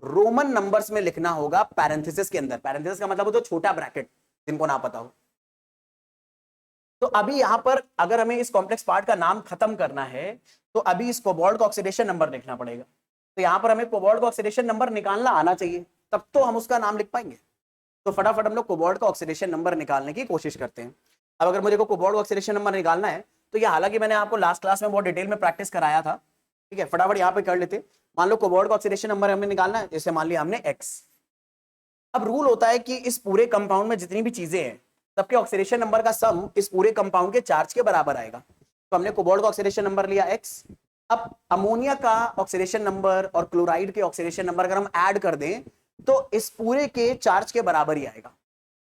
रोमन नंबर्स में लिखना होगा, पैरेंथेसिस के अंदर। पैरेंथेसिस का मतलब हो तो छोटा ब्रैकेट, जिनको ना पता हो। तो अभी यहां पर अगर हमें इस कॉम्प्लेक्स पार्ट का नाम खत्म करना है तो अभी इस कोबाल्ट का ऑक्सीडेशन नंबर लिखना पड़ेगा। तो यहां पर हमें कोबाल्ट का ऑक्सीडेशन नंबर निकालना आना चाहिए, तब तो हम उसका नाम लिख पाएंगे। तो फटाफट हम लोग कोबाल्ट का ऑक्सीडेशन नंबर निकालने की कोशिश करते हैं। अब अगर मुझे को कोबाल्ट का ऑक्सीडेशन नंबर निकालना है तो ये हालांकि मैंने आपको लास्ट क्लास में बहुत डिटेल में प्रैक्टिस कराया था, ठीक है, फटाफट यहाँ पे कर लेते। मान लो कोबाल्ट का ऑक्सीडेशन नंबर हमें निकालना है, जैसे मान लिया हमने x। अब रूल होता है कि इस पूरे कंपाउंड में जितनी भी चीजें हैं सबके ऑक्सीडेशन नंबर का सम इस पूरे कंपाउंड के चार्ज के बराबर आएगा। तो हमने कोबाल्ट का ऑक्सीडेशन नंबर लिया x। अब अमोनिया का ऑक्सीडेशन नंबर और क्लोराइड के ऑक्सीडेशन नंबर अगर हम ऐड कर दें तो इस पूरे के चार्ज के बराबर ही आएगा।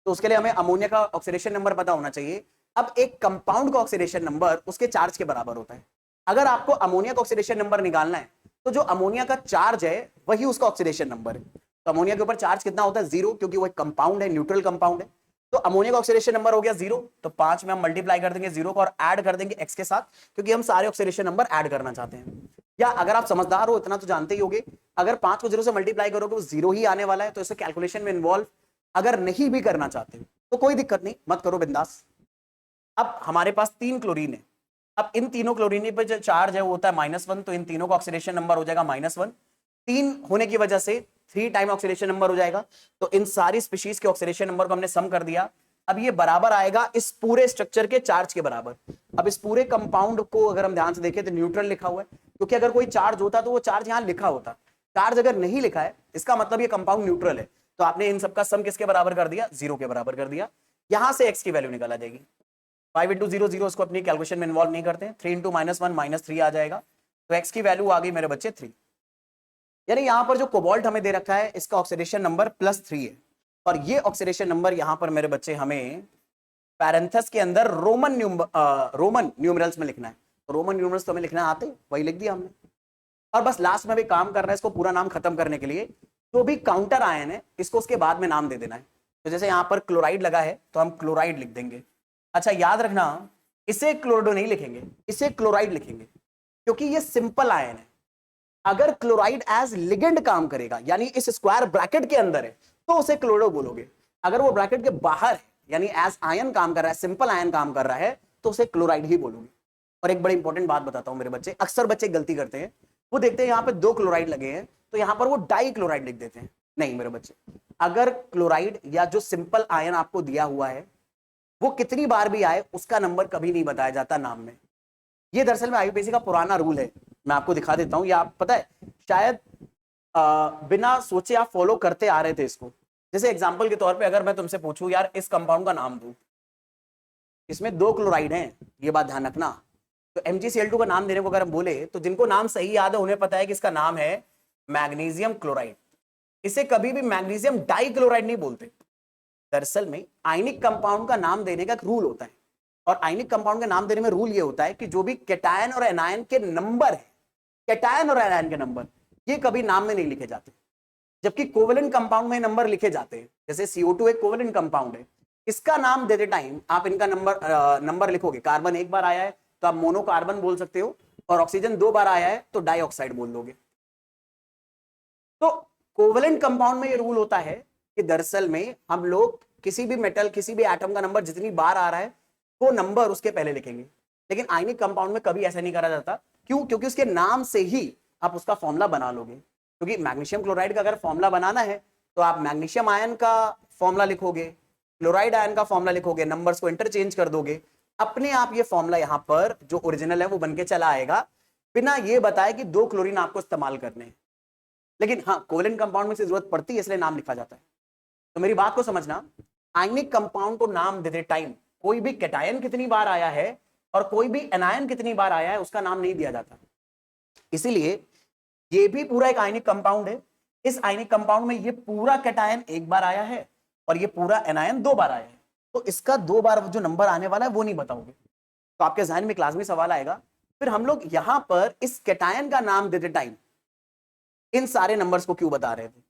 तो उसके लिए हमें अमोनिया का ऑक्सीडेशन नंबर पता होना चाहिए। अब एक कंपाउंड का ऑक्सीडेशन नंबर उसके चार्ज के बराबर होता है। अगर आपको अमोनिया का ऑक्सीडेशन नंबर निकालना है तो जो अमोनिया का चार्ज है वही उसका ऑक्सीडेशन नंबर है। तो अमोनिया के ऊपर चार्ज कितना होता है, 0, क्योंकि वो एक कंपाउंड है, न्यूट्रल कंपाउंड है। तो अमोनिया का ऑक्सीडेशन नंबर हो गया 0, तो 5 में हम मल्टीप्लाई कर देंगे 0 को और ऐड कर देंगे x के साथ, क्योंकि हम सारे ऑक्सीडेशन नंबर ऐड करना चाहते हैं। या अगर आप समझदार हो इतना तो जानते ही होगे, अगर 5 को 0 से मल्टीप्लाई करोगे वो 0 ही आने वाला है। तो इसे कैलकुलेशन में इन्वॉल्व अगर नहीं भी करना चाहते तो कोई दिक्कत नहीं, मत करो बिंदास। अब हमारे पास 3 क्लोरीन है। अब इन तीनों क्लोरीन पे जो चार्ज है वो होता है -1, तो इन तीनों का ऑक्सीडेशन नंबर हो जाएगा -1। 3 होने की वजह से 3 टाइम ऑक्सीडेशन नंबर हो जाएगा। तो इन सारी स्पीशीज के ऑक्सीडेशन नंबर को हमने सम कर दिया। अब ये बराबर आएगा इस पूरे स्ट्रक्चर के चार्ज के बराबर। अब इस पूरे कंपाउंड को अगर हम ध्यान से देखें तो न्यूट्रल लिखा हुआ है, क्योंकि अगर कोई चार्ज होता तो वो चार्ज यहाँ लिखा होता। चार्ज अगर नहीं लिखा है इसका मतलब ये कंपाउंड न्यूट्रल है। तो आपने इन सबका सम किसके बराबर कर दिया, 0 के बराबर कर दिया। यहां से x की वैल्यू निकाला जाएगी। 5 × 0 0 इसको अपनी कैलकुलेशन में इन्वॉल्व नहीं करते हैं। 3 × -1 -3 आ जाएगा। तो x की वैल्यू आ गई मेरे बच्चे 3। यानी यहां पर जो कोबाल्ट हमें दे रखा है इसका ऑक्सीडेशन नंबर +3 है, और ये ऑक्सीडेशन नंबर यहां पर मेरे बच्चे हमें पैरेंथेसिस के अंदर रोमन न्यूमरल्स में लिखना है। रोमन न्यूमरल्स तो हमें लिखना आते, वही लिख दिया हमने। और बस लास्ट में भी काम कर रहा है इसको पूरा नाम खत्म करने के लिए, जो भी काउंटर आयन है इसको उसके बाद में नाम दे देना है। तो जैसे यहां पर क्लोराइड लगा है तो हम क्लोराइड लिख देंगे। अच्छा याद रखना, इसे क्लोरिडो नहीं लिखेंगे, इसे क्लोराइड लिखेंगे, क्योंकि ये सिंपल आयन है। अगर क्लोराइड एज लिगेंड काम करेगा यानी इस स्क्वायर ब्रैकेट के अंदर है तो उसे क्लोरिडो बोलोगे। अगर वो ब्रैकेट के बाहर है यानी एज आयन काम कर रहा है, सिंपल आयन काम कर रहा है, तो उसे क्लोराइड ही बोलोगे। और एक बड़ी इंपॉर्टेंट बात बताता हूं मेरे बच्चे, अक्सर बच्चे गलती करते हैं, वो देखते हैं यहाँ पे 2 क्लोराइड लगे हैं तो यहां पर वो डाई क्लोराइड लिख देते हैं। नहीं मेरे बच्चे, अगर क्लोराइड या जो सिंपल आयन आपको दिया हुआ है वो कितनी बार भी आए उसका नंबर कभी नहीं बताया जाता नाम में। ये दरअसल में आईयूपीएसी का पुराना रूल है, मैं आपको दिखा देता हूं। या आप पता है शायद बिना सोचे आप फॉलो करते आ रहे थे इसको। जैसे एग्जांपल के तौर पे अगर मैं तुमसे पूछूं यार इस कंपाउंड का नाम दूं, इसमें 2 क्लोराइड हैं, ये बात ध्यान रखना। तो MgCl2 का नाम देने को अगर हम बोले तो जिनको नाम सही याद है उन्हें पता है कि इसका नाम है मैग्नीशियम क्लोराइड। इसे कभी भी मैग्नीशियम डाई क्लोराइड नहीं बोलते। दरअसल में आयनिक कंपाउंड का नाम देने का एक रूल होता है, और आयनिक कंपाउंड का नाम देने में रूल ये होता है कि जो भी कैटायन और एनायन के नंबर है, कैटायन और एनायन के नंबर, ये कभी नाम में नहीं लिखे जाते, जबकि कोवेलेंट कंपाउंड में नंबर लिखे जाते हैं। जैसे CO2 एक कोवेलेंट कंपाउंड है, इसका नाम देते टाइम आप इनका नंबर लिखोगे, कार्बन एक बार आया है तो आप मोनोकार्बन बोल सकते हो, और ऑक्सीजन 2 बार आया है तो डाइऑक्साइड बोल दोगे। तो कोवेलेंट कंपाउंड में ये रूल होता है कि दरअसल में हम लोग किसी भी मेटल, किसी भी एटम का नंबर जितनी बार आ रहा है वो नंबर उसके पहले लिखेंगे, लेकिन आयनिक कंपाउंड में कभी ऐसा नहीं करा जाता। क्यों? क्योंकि उसके नाम से ही आप उसका फॉर्मूला बना लोगे। क्योंकि मैग्नीशियम क्लोराइड का अगर फॉर्मूला बनाना है तो आप मैग्नीशियम आयन का फॉर्मूला लिखोगे, क्लोराइड आयन का फॉर्मूला लिखोगे, नंबर्स को इंटरचेंज कर दोगे, अपने आप ये फॉर्मूला यहां पर जो ओरिजिनल है वो बनके चला आएगा, बिना ये बताए कि 2 क्लोरीन आपको इस्तेमाल करने हैं। लेकिन हाँ, कोवेलेंट कंपाउंड में से जरूरत पड़ती है, इसलिए नाम लिखा जाता है। तो मेरी बात को समझना, आयनिक कंपाउंड को नाम देते टाइम कोई भी कैटायन कितनी बार आया है और कोई भी एनायन कितनी बार आया है उसका नाम नहीं दिया जाता। इसीलिए ये भी पूरा एक आयनिक कंपाउंड है। इस आयनिक कंपाउंड में ये पूरा कैटायन एक बार आया है और ये पूरा एनायन 2 बार आया है, तो इसका 2 बार जो नंबर आने वाला है वो नहीं बताओगे, तो आपके जहन में क्लास में सवाल आएगा। फिर हम लोग यहां पर इस कैटायन का नाम देते टाइम इन सारे नंबर्स को क्यों बता रहे थे?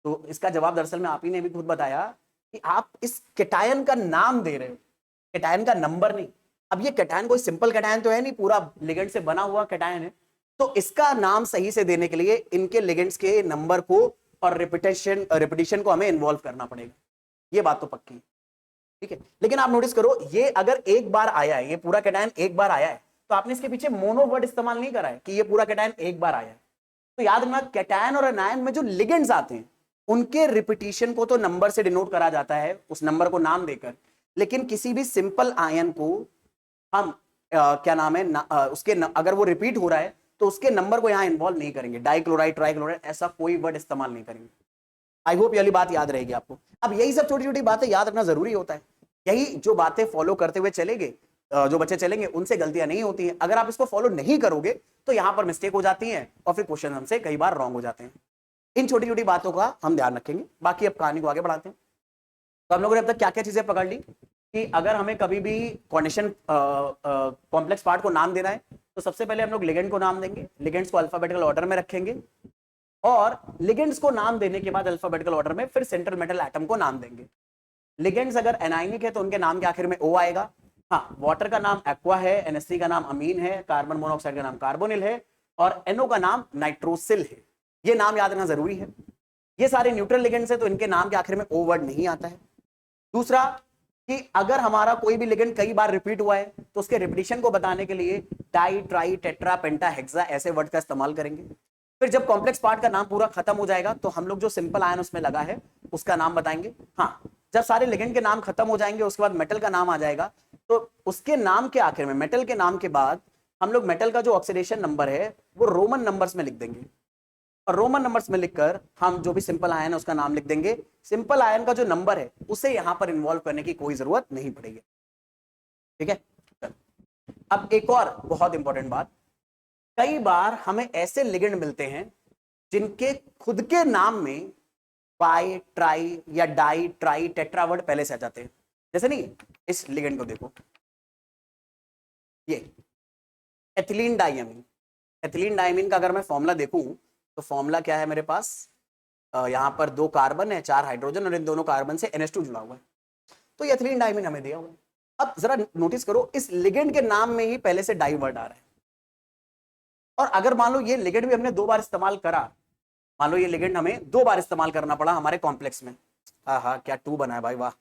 तो इसका जवाब दरअसल में आप ही ने भी खुद बताया कि आप इस कैटायन का नाम दे रहे हो, कैटायन का नंबर नहीं। अब ये कैटायन कोई सिंपल कैटायन तो है नहीं, पूरा लिगेंड से बना हुआ कैटायन है, तो इसका नाम सही से देने के लिए इनके लिगेंड्स के नंबर को और रिपीटिशन को हमें इन्वॉल्व करना पड़ेगा। ये बात तो पक्की है, ठीक है। लेकिन आप नोटिस करो, ये अगर एक बार आया है, ये पूरा कैटायन एक बार आया है, तो आपने इसके पीछे मोनो वर्ड इस्तेमाल नहीं करा है कि ये पूरा कैटायन एक बार आया है। तो याद रखना, कैटायन और एनायन में जो लिगेंड्स आते हैं उनके रिपीटिशन को तो नंबर से डिनोट करा जाता है, उस नंबर को नाम देकर, लेकिन किसी भी सिंपल आयन को हम क्या नाम है उसके अगर वो रिपीट हो रहा है तो उसके नंबर को यहां इन्वॉल्व नहीं करेंगे। डाइक्लोराइड, ट्राइक्लोराइड, ऐसा कोई वर्ड इस्तेमाल नहीं करेंगे। आई होप ये वाली बात याद रहेगी आपको। अब यही सब छोटी छोटी बातें याद रखना जरूरी होता है। यही जो बातें फॉलो करते हुए चलेंगे, जो बच्चे चलेंगे, उनसे गलतियां नहीं होती हैं। अगर आप इसको फॉलो नहीं करोगे तो यहां पर मिस्टेक हो जाती है और फिर क्वेश्चन हमसे कई बार रॉन्ग हो जाते हैं। इन छोटी छोटी बातों का हम ध्यान रखेंगे। बाकी अब कहानी को आगे बढ़ाते हैं। तो हम लोगों ने अब तक क्या क्या चीजें पकड़ ली कि अगर हमें कभी भी कोऑर्डिनेशन कॉम्प्लेक्स पार्ट को नाम देना है तो सबसे पहले हम लोग लिगेंड को नाम देंगे, लिगेंड्स को अल्फाबेटिकल ऑर्डर में रखेंगे, और लिगेंड्स को नाम देने के बाद अल्फाबेटिकल ऑर्डर में फिर सेंट्रल मेटल एटम को नाम देंगे। लिगेंड्स अगर एनायनिक है तो उनके नाम के आखिर में O आएगा। हाँ, वाटर का नाम एक्वा है, NH3 का नाम अमीन है, कार्बन मोनोऑक्साइड का नाम कार्बोनिल है, और NO का नाम नाइट्रोसिल है। ये नाम याद रखना जरूरी है। ये सारे न्यूट्रल लिगेंड्स है तो इनके नाम के आखिर में O वर्ड नहीं आता है। दूसरा कि अगर हमारा कोई भी लिगेंड कई बार रिपीट हुआ है तो उसके रिपीटिशन को बताने के लिए डाई, ट्राई, टेट्रा, पेंटा, हेक्सा ऐसे वर्ड का इस्तेमाल करेंगे। फिर जब कॉम्प्लेक्स पार्ट का नाम पूरा खत्म हो जाएगा तो हम लोग जो सिंपल आयन उसमें लगा है उसका नाम बताएंगे। हाँ, जब सारे लिगेंड के नाम खत्म हो जाएंगे उसके बाद मेटल का नाम आ जाएगा, तो उसके नाम के आखिर में, मेटल के नाम के बाद हम लोग मेटल का जो ऑक्सीडेशन नंबर है वो रोमन नंबर्स में लिख देंगे, और रोमन नंबर्स में लिखकर हम जो भी सिंपल आयन है उसका नाम लिख देंगे। सिंपल आयन का जो नंबर है उसे यहां पर इन्वॉल्व करने की कोई जरूरत नहीं पड़ेगी, ठीक है। अब एक और बहुत इंपॉर्टेंट बात, कई बार हमें ऐसे लिगेंड मिलते हैं जिनके खुद के नाम में बाई, ट्राई या डाई, ट्राई, टेट्रा वर्ड पहले से आ जाते हैं। जैसे नहीं, इस लिगेंड को देखो, ये एथिलीन डाइअमीन। एथिलीन डाइअमीन का अगर मैं फॉर्मूला देखूं तो फॉर्मूला क्या है मेरे पास, यहां पर 2 कार्बन है, 4 हाइड्रोजन, और इन दोनों कार्बन से NH2 जुड़ा हुआ है, तो ये एथिलीन डाइअमीन हमें दिया हुआ है। अब जरा नोटिस करो, इस लिगेंड के नाम में ही पहले से डाई वर्ड आ रहा है, और अगर मान लो ये लिगेंड भी हमने 2 बार इस्तेमाल करा, मान लो ये लिगेंड हमें 2 बार इस्तेमाल करना पड़ा हमारे कॉम्प्लेक्स में, हाँ क्या 2 बना है भाई, वाह।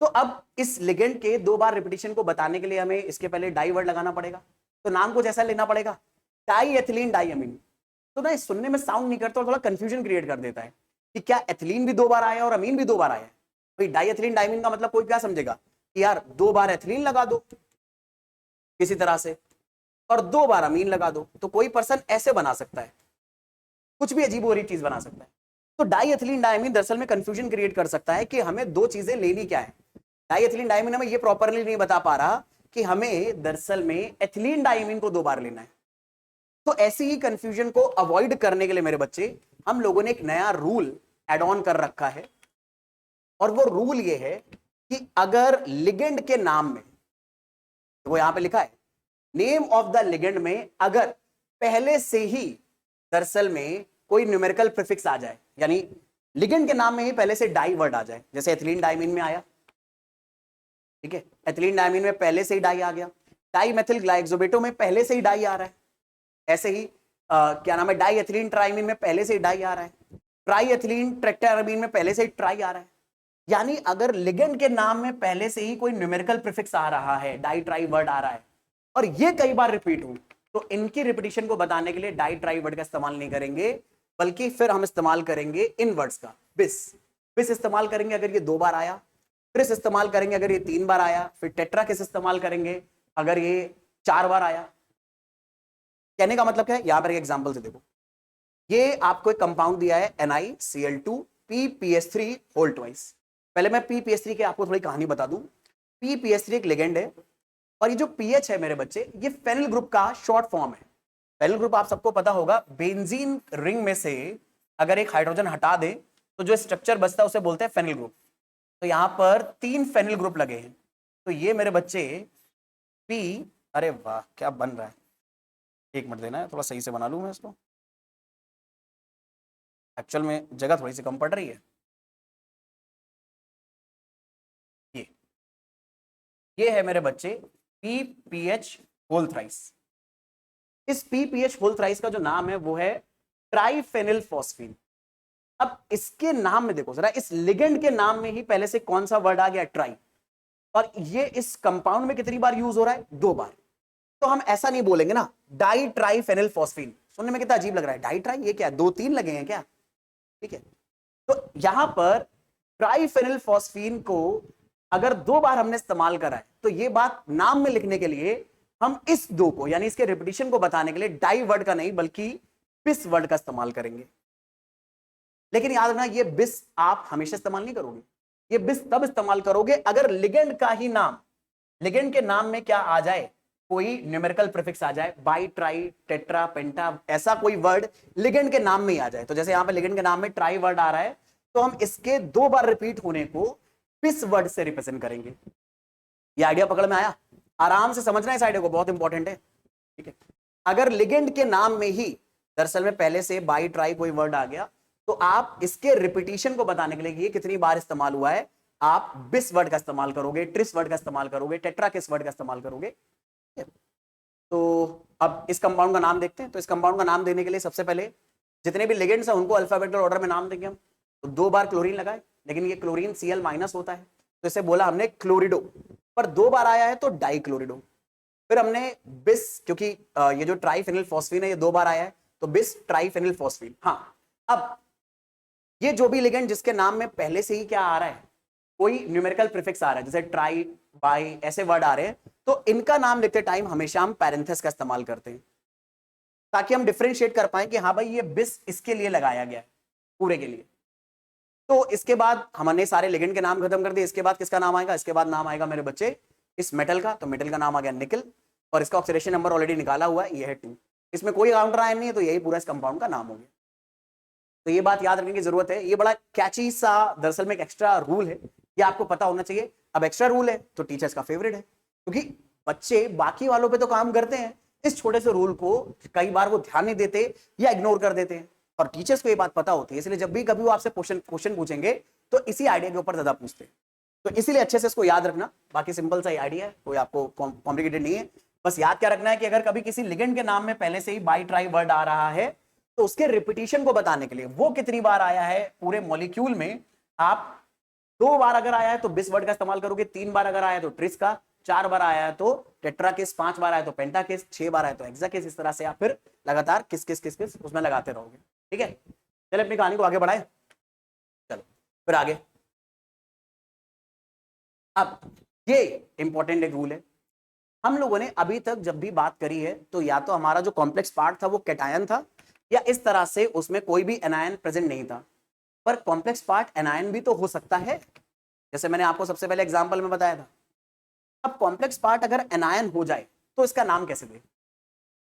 तो अब इस लिगेंड के 2 बार रिपीटिशन को बताने के लिए हमें इसके पहले डाई वर्ड लगाना पड़ेगा, तो नाम कुछ ऐसा लेना पड़ेगा, डाई एथिलीन डाइअमीन। तो ना सुनने में साउंड नहीं करता और थोड़ा कंफ्यूजन क्रिएट कर देता है कि क्या एथिलीन भी 2 बार आया और अमीन भी 2 बार आया है। भाई डाई एथिलीन डाइअमीन का मतलब कोई क्या समझेगा कि यार 2 बार एथिलीन लगा दो किसी तरह से और 2 बार अमीन लगा दो, तो कोई पर्सन ऐसे बना सकता है, कुछ भी अजीब वरीब चीज बना सकता है। तो डाई एथिलीन डाइअमीन दरअसल में कंफ्यूजन क्रिएट कर सकता है कि हमें 2 चीजें लेनी क्या है। डाई एथिलीन डाइअमीन हमें ये प्रॉपरली नहीं बता पा रहा कि हमें दरअसल में एथिलीन डाइअमीन को 2 बार लेना है। तो ऐसी ही कंफ्यूजन को अवॉइड करने के लिए मेरे बच्चे, हम लोगों ने एक नया रूल एड ऑन कर रखा है, और वो रूल ये है कि अगर लिगेंड के नाम में, तो वो यहां पे लिखा है नेम ऑफ द लिगेंड में अगर पहले से ही दरअसल में कोई न्यूमेरिकल प्रीफिक्स आ जाए, यानी लिगेंड के नाम में ही पहले से डाई वर्ड आ जाए, जैसे एथिलीन डाइमीन में आया, ठीक है, एथिलीन डाइमीन में पहले से ही डाई आ गया, डाई मेथिल ग्लाइक्सोबेटो में पहले से ही डाई आ रहा है, ऐसे ही क्या नाम है, डाई एथिलीन ट्राइमीन में पहले से ही डाई आ रहा है, ट्राई एथिलीन ट्रेक्टारामीन में पहले से ही ट्राई आ रहा है। यानी अगर लिगेंड के नाम में पहले से ही कोई न्यूमेरिकल प्रीफिक्स आ रहा है, डाई ट्राई वर्ड आ रहा है, और ये कई बार रिपीट हो, तो इनकी रिपीटिशन को बताने के लिए डाई ट्राई वर्ड का इस्तेमाल नहीं करेंगे, बल्कि फिर हम इस्तेमाल करेंगे इन वर्ड्स का, बिस। बिस इस्तेमाल करेंगे अगर ये 2 बार आया, ट्रिस इस्तेमाल करेंगे अगर ये 3 बार आया, फिर टेट्रा किस इस्तेमाल करेंगे अगर ये 4 बार आया। कहने का मतलब क्या है, यहां पर एक एग्जांपल से देखो, ये आपको एक कंपाउंड दिया है NiCl2 PPS3 होल ट्वाइस। पहले मैं PPS3 की आपको थोड़ी कहानी बता दूं। PPS3 एक लिगेंड है, और ये जो पीएच है मेरे बच्चे, ये फेनिल ग्रुप का शॉर्ट फॉर्म है। फेनिल ग्रुप आप सबको पता होगा, बेंजीन रिंग में से अगर एक हाइड्रोजन हटा दे तो जो स्ट्रक्चर बचता है उसे बोलते हैं फेनिल ग्रुप। तो यहां पर 3 फेनिल ग्रुप लगे हैं, तो ये मेरे बच्चे पी, अरे वाह क्या बन रहा है, एक मिनट देना है, थोड़ा सही से बना लूं मैं इसको, एक्चुअल में जगह थोड़ी सी कम पड़ रही है। ये है मेरे बच्चे PPH होल थ्राइस। इस PPH होल थ्राइस का जो नाम है वो है ट्राइफेनिल फॉस्फीन। अब इसके नाम में देखो जरा, इस लिगेंड के नाम में ही पहले से कौन सा वर्ड आ गया, ट्राई, और ये इस कंपाउंड में कितनी बार यूज हो रहा है, 2 बार। तो हम ऐसा नहीं बोलेंगे ना डाई ट्राइफेनिल फॉस्फीन, सुनने में कितना अजीब लग रहा है, डाई ट्राई, ये क्या 2-3 लगे हैं क्या, ठीक है। तो यहां पर ट्राइफेनिल फॉस्फीन को अगर 2 बार हमने इस्तेमाल करा है, तो ये बात नाम में लिखने के लिए हम इस 2 को, यानी इसके रिपीटिशन को बताने के लिए डाई वर्ड का नहीं बल्कि बिस वर्ड का इस्तेमाल करेंगे। लेकिन याद रखना, ये बिस आप हमेशा इस्तेमाल नहीं करोगे, ये बिस तब इस्तेमाल करोगे अगर लिगेंड का ही नाम, लिगेंड के नाम में क्या आ जाए, कोई न्यूमेरिकल प्रीफिक्स आ जाए, बाई ट्राई टेट्रा पेंटा, ऐसा कोई वर्ड लिगेंड के नाम में ही आ जाए। तो जैसे यहां पे लिगेंड के नाम में ट्राई वर्ड आ रहा है, तो हम इसके 2 बार रिपीट होने को बिस वर्ड से रिप्रेजेंट करेंगे। ये आइडिया पकड़ में आया, आराम से समझना इस आइडिया को, बहुत इंपॉर्टेंट है, ठीक है। अगर लिगेंड के नाम में ही दरअसल में पहले से बाई ट्राई कोई वर्ड आ गया, तो आप इसके रिपीटिशन को बताने के लिए कि ये कितनी बार इस्तेमाल हुआ है, आप बिस वर्ड का इस्तेमाल करोगे, ट्रिस वर्ड का इस्तेमाल करोगे, टेट्रा किस वर्ड का इस्तेमाल करोगे। तो अब इस कंपाउंड का नाम देखते हैं। तो इस कंपाउंड का नाम देने के लिए सबसे पहले जितने भी लिगेंड्स हैं उनको अल्फाबेटिकल ऑर्डर में नाम देंगे हम। तो 2 बार क्लोरीन लगाए, लेकिन ये क्लोरीन Cl- होता है, तो इसे बोला हमने क्लोरिडो, पर 2 बार आया है तो डाइक्लोरिडो। फिर हमने बिस, क्योंकि ये जो ट्राइफेनिल फॉस्फीन है ये 2 बार आया है, तो बिस ट्राइफेनिल फॉस्फीन। हाँ, अब ये जो भी लिगेंड जिसके नाम में पहले से ही क्या आ रहा है, कोई न्यूमेरिकल प्रीफिक्स आ रहा है, जैसे ट्राई बाई ऐसे वर्ड आ रहे हैं, तो इनका नाम लिखते टाइम हमेशा हम पैरेंथेसिस का इस्तेमाल करते हैं, ताकि हम डिफरेंशिएट कर पाए कि हाँ भाई ये बिस इसके लिए लगाया गया है, पूरे के लिए। तो इसके बाद हमने सारे लिगेंड के नाम खत्म कर दिए। इसके बाद किसका नाम आएगा, इसके बाद नाम आएगा मेरे बच्चे इस मेटल का। तो मेटल का नाम आ गया निकल, और इसका ऑक्सीडेशन नंबर ऑलरेडी निकाला हुआ है, ये है 2। इसमें कोई काउंटर आयन नहीं है, तो यही पूरा इस कंपाउंड का नाम हो गया। तो ये बात याद रखने की जरूरत है, ये बड़ा कैची सा दरअसल में एक एक्स्ट्रा रूल है, ये आपको पता होना चाहिए। अब एक्स्ट्रा रूल है तो टीचर्स का फेवरेट है, क्योंकि बच्चे बाकी वालों पे तो काम करते हैं, इस छोटे से रूल को कई बार वो ध्यान नहीं देते या इग्नोर कर देते हैं, और टीचर्स को ये बात पता होती है। इसलिए जब भी कभी वो आपसे क्वेश्चन पूछेंगे तो इसी आइडिया के ऊपर ज्यादा पूछते हैं। तो इसीलिए अच्छे से इसको याद रखना। बाकी सिंपल सा आइडिया है, कोई आपको कॉम्प्लिकेटेड नहीं है। बस याद क्या रखना है कि अगर कभी किसी लिगेंड के नाम में पहले से ही बाई ट्राई वर्ड आ रहा है, तो उसके रिपीटिशन को बताने के लिए वो कितनी बार आया है पूरे मॉलिक्यूल में, आप 2 बार अगर आया है तो बिस वर्ड का इस्तेमाल करोगे, 3 बार अगर आया है तो ट्रिस का, 4 बार आया है तो टेट्रा किस, 5 बार आया तो पेंटा किस, 6 बार आया तो हेक्सा किस। इस तरह से आप फिर लगातार किस किस किस किस उसमें लगाते रहोगे, ठीक है। चलिए अपनी कहानी को आगे बढ़ाएं, चलो फिर आगे। अब ये इंपॉर्टेंट एक रूल है, हम लोगों ने अभी तक जब भी बात करी है तो या तो हमारा जो कॉम्प्लेक्स पार्ट था वो कैटायन था, या इस तरह से उसमें कोई भी एनायन प्रेजेंट नहीं था। पर कॉम्प्लेक्स पार्ट एनायन भी तो हो सकता है, जैसे मैंने आपको सबसे पहले एग्जांपल में बताया था। अब कॉम्प्लेक्स पार्ट अगर एनायन हो जाए तो इसका नाम कैसे दे,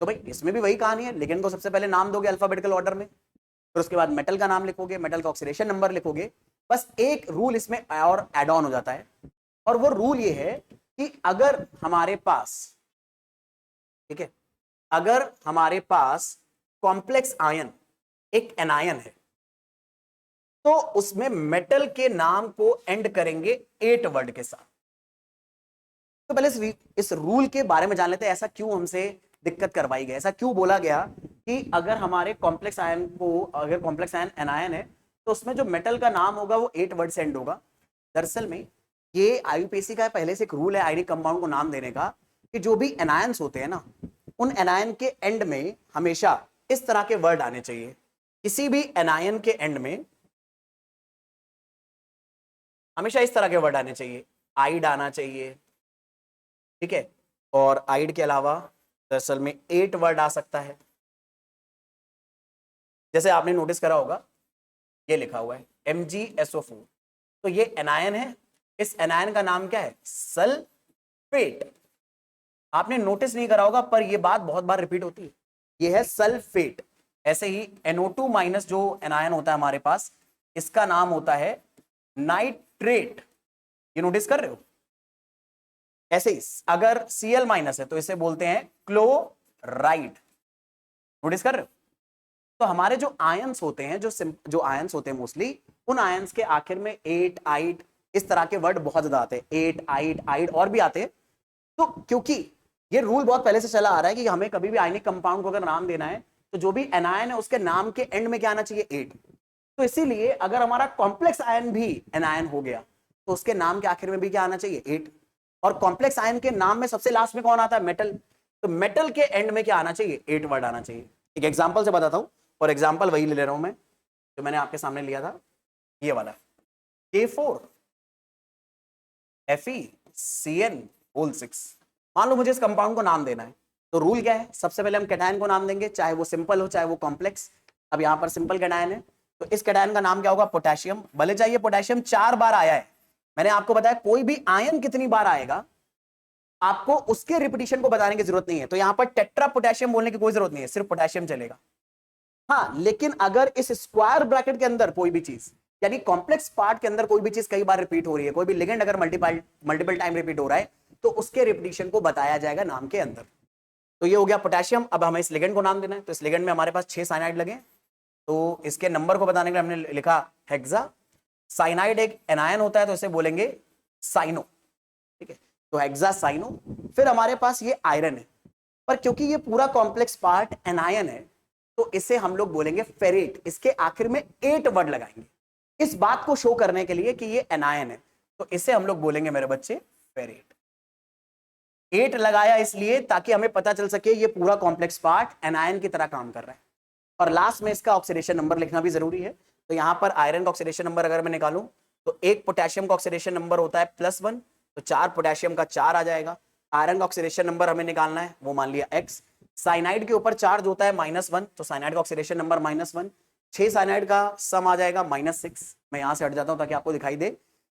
तो भाई इसमें भी वही कहानी है, लिगेंड को सबसे पहले नाम दोगे अल्फाबेटिकल ऑर्डर में, फिर उसके बाद मेटल का नाम लिखोगे, मेटल का ऑक्सीडेशन नंबर लिखोगे, बस एक रूल इसमें और एड ऑन हो जाता है, और वो रूल ये है कि अगर हमारे पास, ठीक है, अगर हमारे पास कॉम्प्लेक्स आयन एक एनायन है तो उसमें मेटल के नाम को एंड करेंगे 8 वर्ड के साथ। तो पहले इस रूल के बारे में जान लेते हैं, ऐसा क्यों हमसे दिक्कत करवाई गई, ऐसा क्यों बोला गया कि अगर हमारे कॉम्प्लेक्स आयन को, अगर कॉम्प्लेक्स आयन एनायन है तो उसमें जो मेटल का नाम होगा वो 8 वर्ड से एंड होगा। दरअसल में ये आईयूपीएसी का पहले से एक रूल है आयनिक कंपाउंड को नाम देने का, कि जो भी एनायंस होते हैं ना, उन एनायन के एंड में हमेशा इस तरह के वर्ड आने चाहिए। किसी भी एनायन के एंड में हमेशा इस तरह के वर्ड आने चाहिए, आइड आना चाहिए, ठीक है, और आइड के अलावा दरअसल में 8 वर्ड आ सकता है। जैसे आपने नोटिस करा होगा ये लिखा हुआ है MgSO4, तो ये एनायन है, इस एनायन का नाम क्या है, सल्फेट। आपने नोटिस नहीं करा होगा पर ये बात बहुत बार रिपीट होती है, ये है सल्फेट। ऐसे ही NO2 माइनस जो एनायन होता है हमारे पास, इसका नाम होता है नाइट्रेट, ये नोटिस कर रहे हो। ऐसे ही अगर Cl माइनस है तो इसे बोलते हैं क्लोराइड, नोटिस कर रहे हो। तो हमारे जो आयंस होते हैं, जो आयंस होते हैं मोस्टली, उन आयंस के आखिर में 8 आइड इस तरह के वर्ड बहुत ज्यादा आते हैं, 8 आइड आइड और भी आते हैं। तो क्योंकि ये रूल बहुत पहले से चला आ रहा है कि हमें कभी भी आयनिक कंपाउंड को अगर नाम देना है तो जो भी एनायन है उसके नाम के एंड में क्या आना चाहिए, 8। तो इसीलिए अगर हमारा कॉम्प्लेक्स आयन भी एनायन हो गया तो उसके नाम के आखिर में भी क्या आना चाहिए, 8। और कॉम्प्लेक्स आयन के नाम में सबसे लास्ट में कौन आता है, मेटल। तो मेटल के एंड में क्या आना चाहिए, 8 वर्ड आना चाहिए। एक एग्जाम्पल से बताता हूं, और एग्जाम्पल वही ले रहा हूं मैं जो मैंने आपके सामने लिया था, ये वाला K4 FeCN6। मान लो मुझे इस कंपाउंड को नाम देना है, तो रूल क्या है, सबसे पहले हम कैटायन को नाम देंगे, चाहे वो सिंपल हो चाहे वो कॉम्प्लेक्स। अब यहां पर सिंपल कैटायन है तो इस कैटायन का नाम क्या होगा, पोटेशियम। भले चाहिए पोटेशियम 4 बार आया है, मैंने आपको बताया कोई भी आयन कितनी बार आएगा आपको उसके रिपीटिशन को बताने की जरूरत नहीं है, तो यहां पर टेट्रा पोटेशियम बोलने की कोई जरूरत नहीं है, सिर्फ पोटेशियम चलेगा। हाँ, लेकिन अगर इस स्क्वायर ब्रैकेट के अंदर कोई भी चीज, यानी कॉम्प्लेक्स पार्ट के अंदर कोई भी चीज कई बार रिपीट हो रही है, कोई भी लिगेंड अगर मल्टीपल टाइम रिपीट हो रहा है, तो उसके रिपीटिशन को बताया जाएगा नाम के अंदर। तो ये हो गया पोटेशियम। अब हमें इस लिगेंड को नाम देना है, तो इस लिगेंड में हमारे पास 6 साइनाइड लगे, तो इसके नंबर को बताने के लिए हमने लिखा हेक्सा। साइनाइड एक एनायन होता है तो इसे बोलेंगे साइनो, ठीक है, तो हेक्सा साइनो। फिर हमारे पास ये आयरन है, पर क्योंकि ये पूरा कॉम्प्लेक्स पार्ट एनायन है तो इसे हम लोग बोलेंगे फेरेट। इसके आखिर में 8 वर्ड लगाएंगे इस बात को शो करने के लिए कि ये एनायन है, तो इसे हम लोग बोलेंगे मेरे बच्चे फेरेट। 8 लगाया इसलिए ताकि हमें पता चल सके ये पूरा कॉम्प्लेक्स पार्ट एनायन की तरह काम कर रहा है। और लास्ट में इसका ऑक्सीडेशन नंबर लिखना भी जरूरी है, तो यहां पर आयरन का ऑक्सीडेशन नंबर अगर मैं निकालूं तो एक पोटेशियम का ऑक्सीडेशन नंबर होता है +1, तो 4 पोटेशियम का 4 आ जाएगा। आयरन का ऑक्सीडेशन नंबर हमें निकालना है, वो मान लिया x। साइनाइड के ऊपर चार्ज होता है -1, तो साइनाइड का ऑक्सीडेशन नंबर -1। 6 साइनाइड का सम आ जाएगा -6। मैं यहां से हट जाता हूं ताकि आपको दिखाई दे।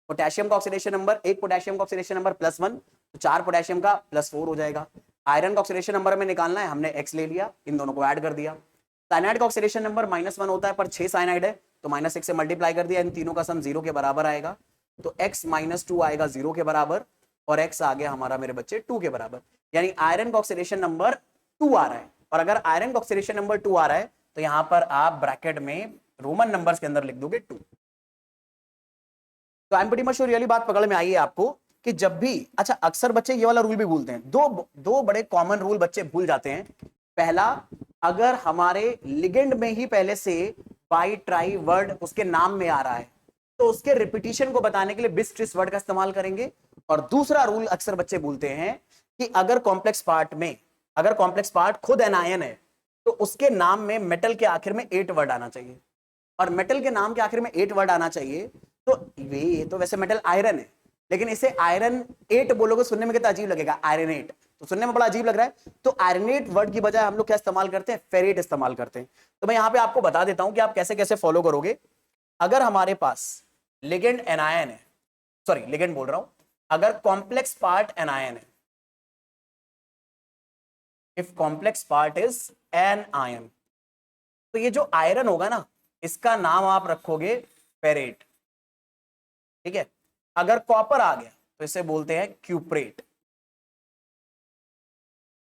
पोटेशियम का ऑक्सीडेशन नंबर, एक पोटेशियम का ऑक्सीडेशन नंबर +1, तो 4 पोटेशियम का +4 हो जाएगा। आयरन का ऑक्सीडेशन नंबर हमें निकालना है, हमने x ले लिया, इन दोनों को ऐड कर दिया। साइनाइड का ऑक्सीडेशन नंबर -1 होता है, पर 6 साइनाइड है तो -6 से मल्टीप्लाई कर दिया, इन तीनों का सम 0 के बराबर आएगा, तो x -2 आएगा 0 के बराबर, और x आ गया हमारा मेरे बच्चे 2 के बराबर। यानी आयरन का ऑक्सीडेशन नंबर 2 आ रहा है, और अगर आयरन का ऑक्सीडेशन नंबर 2 आ रहा है तो यहां पर आप ब्रैकेट में रोमन नंबर्स के अंदर लिख दोगे 2। तो I am pretty much sure, ये वाली बात पकड़ में आई है आपको कि जब भी, अच्छा अक्सर बच्चे ये वाला रूल भी भूलते हैं, दो बड़े कॉमन रूल बच्चे भूल जाते हैं। पहला, अगर हमारे लिगेंड में ही पहले से बाई ट्राई वर्ड उसके नाम में आ रहा है तो उसके रिपीटिशन को बताने के लिए बिस ट्रिस वर्ड का इस्तेमाल करेंगे। और दूसरा रूल अक्सर बच्चे भूलते हैं कि अगर कॉम्प्लेक्स पार्ट खुद एनायन है तो उसके नाम में मेटल के आखिर में 8 वर्ड आना चाहिए, और मेटल के नाम के आखिर में 8 वर्ड आना चाहिए। तो ये तो वैसे मेटल आयरन है, लेकिन इसे आयरन 8 बोलोगे सुनने में कितना अजीब लगेगा, आयरनेट, तो सुनने में बड़ा अजीब लग रहा है। तो आयरनेट वर्ड की बजाय हम लोग क्या इस्तेमाल करते हैं, फेरेट इस्तेमाल करते हैं। तो मैं यहां पे आपको बता देता हूं कि आप कैसे कैसे फॉलो करोगे। अगर हमारे पास लिगेंड एनायन है, सॉरी लिगेंड बोल रहा हूं, अगर कॉम्प्लेक्स पार्ट एनायन है, if complex part is an ion, तो ये जो आयरन होगा ना इसका नाम आप रखोगे फेरेट। ठीक है। अगर कॉपर आ गया तो इसे बोलते हैं क्यूप्रेट।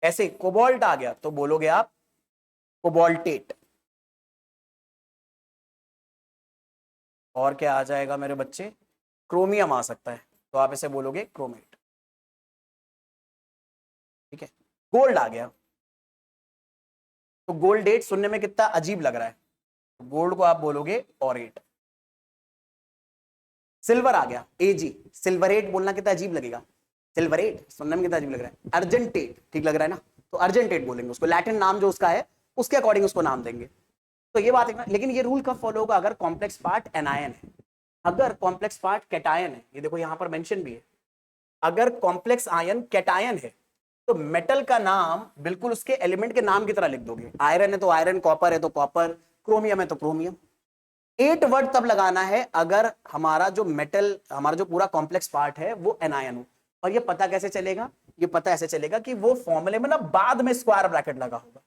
ऐसे कोबाल्ट आ गया तो बोलोगे आप कोबाल्टेट। और क्या आ जाएगा मेरे बच्चे, क्रोमियम आ सकता है तो आप इसे बोलोगे क्रोमेट। ठीक है। गोल्ड आ गया तो गोल्डेट सुनने में कितना अजीब लग रहा है, तो गोल्ड को आप बोलोगे ऑरेट। सिल्वर आ गया एजी, सिल्वरेट बोलना कितना अजीब लगेगा, सिल्वरेट सुनने में कितना अजीब लग रहा है। अर्जेंटेट ठीक लग रहा है ना, तो अर्जेंटेट बोलेंगे उसको, लैटिन नाम जो उसका है उसके अकॉर्डिंग उसको नाम देंगे। तो ये बात है ना, लेकिन ये रूल कब फॉलो होगा, अगर कॉम्प्लेक्स पार्ट एनायन है, अगर कॉम्प्लेक्स पार्ट कैटायन है, ये देखो यहां पर मेंशन भी है, अगर कॉम्प्लेक्स आयन कैटायन है तो मेटल का नाम बिल्कुल उसके एलिमेंट के नाम की तरह लिख दोगे। आयरन है तो आयरन, कॉपर है तो कॉपर, क्रोमियम है तो क्रोमियम। 8 वर्ड तब लगाना है अगर हमारा जो मेटल, हमारा जो पूरा कॉम्प्लेक्स पार्ट है वो एनायन हो। और ये पता कैसे चलेगा, ये पता ऐसे चलेगा कि वो फॉर्मूले में ना बाद में स्क्वायर ब्रैकेट लगा होगा।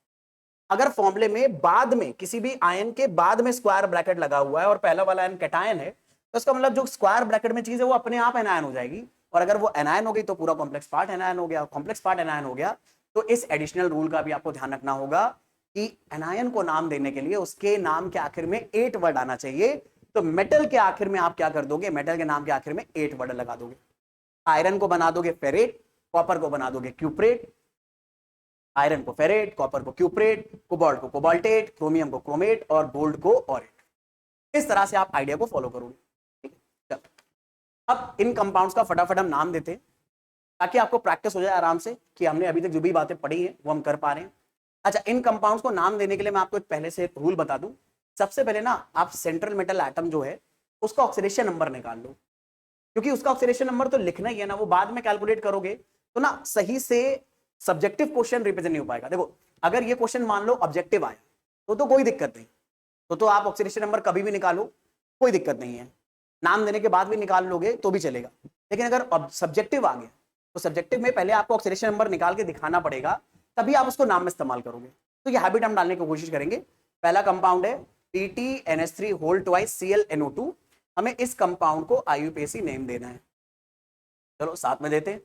अगर फॉर्मूले में बाद में किसी भी आयन के बाद में स्क्वायर ब्रैकेट लगा हुआ है और पहला वाला आयन कैटायन है, तो इसका मतलब जो स्क्वायर ब्रैकेट में चीज है वो अपने आप एनायन हो जाएगी। और अगर वो एनायन हो गई तो पूरा कॉम्प्लेक्स पार्ट एनायन हो गया, कॉम्प्लेक्स पार्ट एनायन हो गया। तो इस एडिशनल रूल का भी आपको ध्यान रखना होगा कि एनायन को नाम देने के लिए उसके नाम के आखिर में 8 वर्ड आना चाहिए। तो मेटल के आखिर में आप क्या कर दोगे, मेटल के नाम के आखिर में 8 वर्ड लगा दोगे। आयरन को बना दोगे फेरेट, कॉपर को बना दोगे क्यूप्रेट, आयरन को फेरेट, कॉपर को क्यूप्रेट, कोबाल्ट को कोबाल्टेट, क्रोमियम को क्रोमेट और गोल्ड को ऑरेट। इस तरह से आप आइडिया को फॉलो करोगे। ठीक है, चलो अब इन कंपाउंड्स का फटाफट हम नाम देते हैं ताकि आपको प्रैक्टिस हो जाए आराम से कि हमने अभी तक जो भी बातें पढ़ी हैं वो हम कर पा रहे हैं। अच्छा, इन कंपाउंड्स को नाम देने के लिए मैं आपको एक पहले से रूल बता दूं। सबसे पहले ना आप सेंट्रल मेटल एटम जो है उसका ऑक्सीडेशन नंबर निकाल लो, क्योंकि उसका ऑक्सीडेशन नंबर तो लिखना ही है ना, वो बाद में कैलकुलेट करोगे तो ना सही से सब्जेक्टिव क्वेश्चन रिप्रेजेंट नहीं हो पाएगा। देखो अगर ये क्वेश्चन मान लो ऑब्जेक्टिव आया तो कोई दिक्कत नहीं, तो आप ऑक्सीडेशन नंबर कभी भी निकालो, कोई दिक्कत नहीं है, नाम देने के बाद भी निकाल लोगे तो भी चलेगा। लेकिन अगर सब्जेक्टिव आ गया तो सब्जेक्टिव में पहले आपको ऑक्सीडेशन नंबर निकाल के दिखाना पड़ेगा, तभी आप उसको नाम में इस्तेमाल करोगे। तो ये हैबिट हम डालने की कोशिश करेंगे। पहला कंपाउंड है PTNH3 होल ट्वाइस ClNO2। हमें इस कंपाउंड को IUPAC नेम देना है, चलो साथ में देते हैं।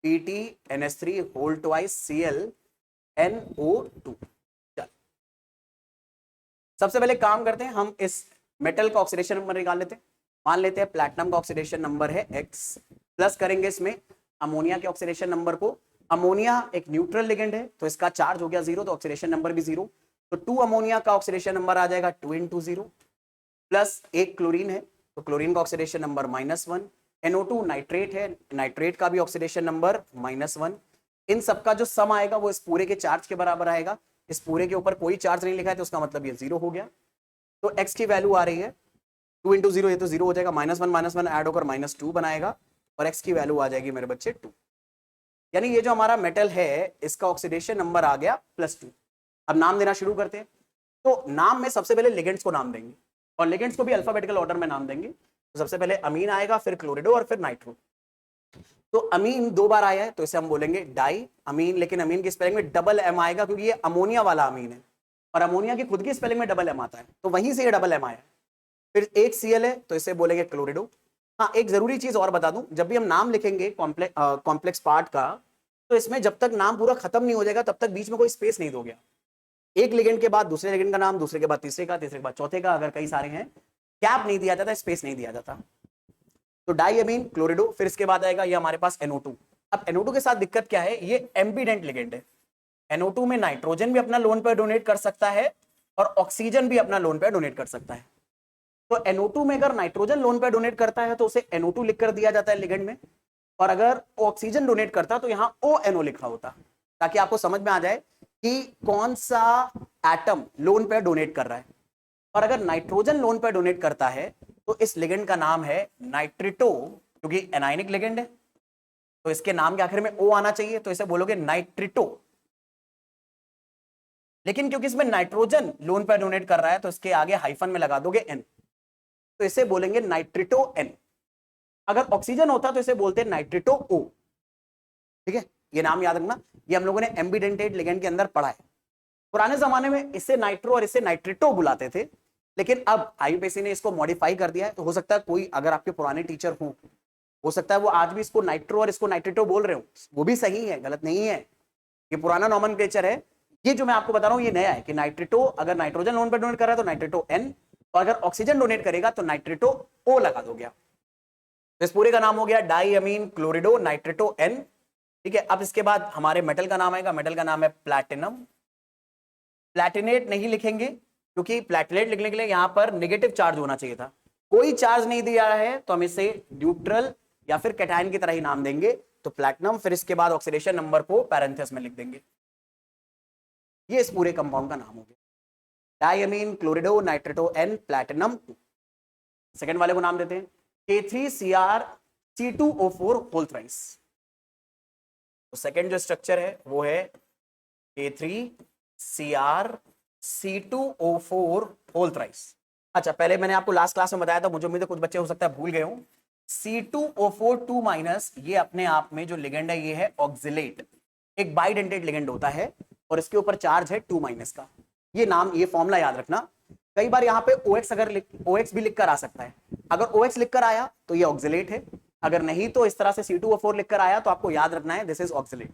PTNH3 whole twice ClNO2। चल सबसे पहले काम करते हैं, हम इस मेटल का ऑक्सीडेशन नंबर निकाल लेते हैं। मान लेते हैं प्लैटिनम का ऑक्सीडेशन नंबर है X, प्लस करेंगे इसमें अमोनिया के ऑक्सीडेशन नंबर को। अमोनिया एक न्यूट्रल लिगेंड है तो इसका चार्ज हो गया 0, तो ऑक्सीडेशन नंबर भी 0। तो 2 अमोनिया का ऑक्सीडेशन नंबर आ जाएगा 2 × 0, प्लस एक क्लोरीन है तो क्लोरीन का ऑक्सीडेशन नंबर -1। NO2 नाइट्रेट है, नाइट्रेट का भी ऑक्सीडेशन नंबर -1। इन सबका जो सम आएगा वो इस पूरे के चार्ज के बराबर आएगा। इस पूरे के ऊपर कोई चार्ज नहीं लिखा है तो उसका मतलब ये 0 हो गया। तो X की वैल्यू आ रही है 2 × 0, ये तो 0 हो जाएगा, -1 ऐड होकर -2 बनाएगा और X की वैल्यू आ जाएगी मेरे बच्चे 2। यानी ये जो हमारा मेटल है इसका ऑक्सीडेशन नंबर आ गया +2। अब नाम देना शुरू करते हैं। तो नाम में सबसे पहले लिगेंड्स को नाम देंगे और लिगेंड्स को भी अल्फाबेटिकल ऑर्डर में नाम देंगे। तो सबसे पहले अमीन आएगा, फिर क्लोरिडो और फिर नाइट्रो। तो अमीन 2 बार आया है तो इसे हम बोलेंगे डाई अमीन, लेकिन अमीन की स्पेलिंग में डबल M आएगा क्योंकि ये अमोनिया वाला अमीन है और अमोनिया की खुद की स्पेलिंग में डबल M आता है, तो वहीं से ये डबल M आया। फिर एक Cl है तो इसे बोलेंगे क्लोरिडो। हाँ, एक जरूरी चीज और बता दूं, जब भी हम नाम लिखेंगे कॉम्प्लेक्स पार्ट का, तो इसमें जब तक नाम पूरा खत्म नहीं हो जाएगा तब तक बीच में कोई स्पेस नहीं दोगे। एक लिगेंड के बाद दूसरे लिगेंड का नाम, दूसरे के बाद तीसरे का, तीसरे के बाद चौथे का, अगर कई सारे हैं गैप नहीं दिया जाता, स्पेस नहीं दिया जाता। तो डाईअमीन क्लोरिडो, फिर इसके बाद आएगा ये हमारे पास NO2। अब NO2 के साथ दिक्कत क्या है, ये एम्बीडेंट लिगेंड है। NO2 में नाइट्रोजन भी अपना लोन पेयर डोनेट कर सकता है और ऑक्सीजन भी अपना लोन पेयर डोनेट कर सकता है। तो NO2 में अगर नाइट्रोजन लोन पेयर डोनेट करता है तो उसे NO2 लिख कर दिया जाता है लिगेंड में, और अगर ऑक्सीजन डोनेट करता तो यहां ONO लिखा होता, ताकि आपको समझ में आ जाए कि कौन सा एटम लोन पेयर डोनेट कर रहा है। और अगर नाइट्रोजन लोन पेयर डोनेट करता है तो इस लिगेंड का नाम है नाइट्रिटो, क्योंकि एनायनिक लिगेंड है तो इसके नाम के आखिर में O आना चाहिए, तो इसे बोलोगे नाइट्रिटो। लेकिन क्योंकि इसमें नाइट्रोजन लोन पेयर डोनेट कर रहा है तो इसके आगे हाइफन में लगा दोगे N, तो इसे बोलेंगे नाइट्रिटो N। अगर ऑक्सीजन होता तो इसे बोलते हैं नाइट्रिटो O। ठीक है, ये नाम याद रखना, ये हम लोगों ने एम्बिडेंटेड लिगेंड के अंदर पढ़ा है। पुराने जमाने में इसे नाइट्रो और इसे नाइट्रिटो बुलाते थे, लेकिन अब आईयूपीएसी ने इसको मॉडिफाई कर दिया है, तो हो सकता है कोई अगर आपके पुराने टीचर हो सकता है वो आज भी इसको नाइट्रो और इसको नाइट्रेटो बोल रहे हो, वो भी सही है, गलत नहीं है। ये पुराना नॉमेनक्लेचर है। ये जो मैं आपको बता रहा हूँ ये नया है कि नाइट्रेटो अगर नाइट्रोजन लोन पर डोनेट कर रहा है तो नाइट्रेटो एन, और अगर ऑक्सीजन डोनेट करेगा तो नाइट्रेटो ओ लगा दो गया। तो इस पूरे का नाम हो गया डाईअमीन क्लोरिडो नाइट्रेटो एन। ठीक है, अब इसके बाद हमारे मेटल का नाम आएगा, मेटल का नाम है प्लैटिनम। प्लैटिनेट नहीं लिखेंगे क्योंकि प्लैटिनेट लिखने के लिए यहां पर नेगेटिव चार्ज होना चाहिए था, कोई चार्ज नहीं दिया है तो हम इसे न्यूट्रल या फिर कैटायन की तरह ही नाम देंगे, तो प्लैटिनम, फिर इसके बाद ऑक्सीडेशन नंबर को पैरेंथेसिस में लिख देंगे। ये इस पूरे कंपाउंड का नाम हो गया डाईअमीन क्लोरिडो नाइट्रेटो एन प्लैटिनम। सेकंड वाले को नाम देते हैं K3Cr(C2O4) होल थ्राइस। तो सेकंड जो स्ट्रक्चर है वो है K3Cr(C2O4) होल थ्राइस। अच्छा, पहले मैंने आपको लास्ट क्लास में बताया था, मुझे उम्मीद है कुछ बच्चे हो सकता है भूल गए हो। C2O4 2- ये अपने आप में जो लिगेंड है ये है ऑक्सिलेट, एक बाइडेंटेड लिगेंड होता है और इसके ऊपर चार्ज है 2- का। ये नाम, ये फॉर्मूला याद रखना। कई बार यहाँ पे OX अगर OX भी लिखकर आ सकता है, अगर OX लिखकर आया तो ये ऑक्सिलेट है, अगर नहीं तो इस तरह से C2O4 लिखकर आया तो आपको याद रखना है दिस इज ऑक्सिलेट।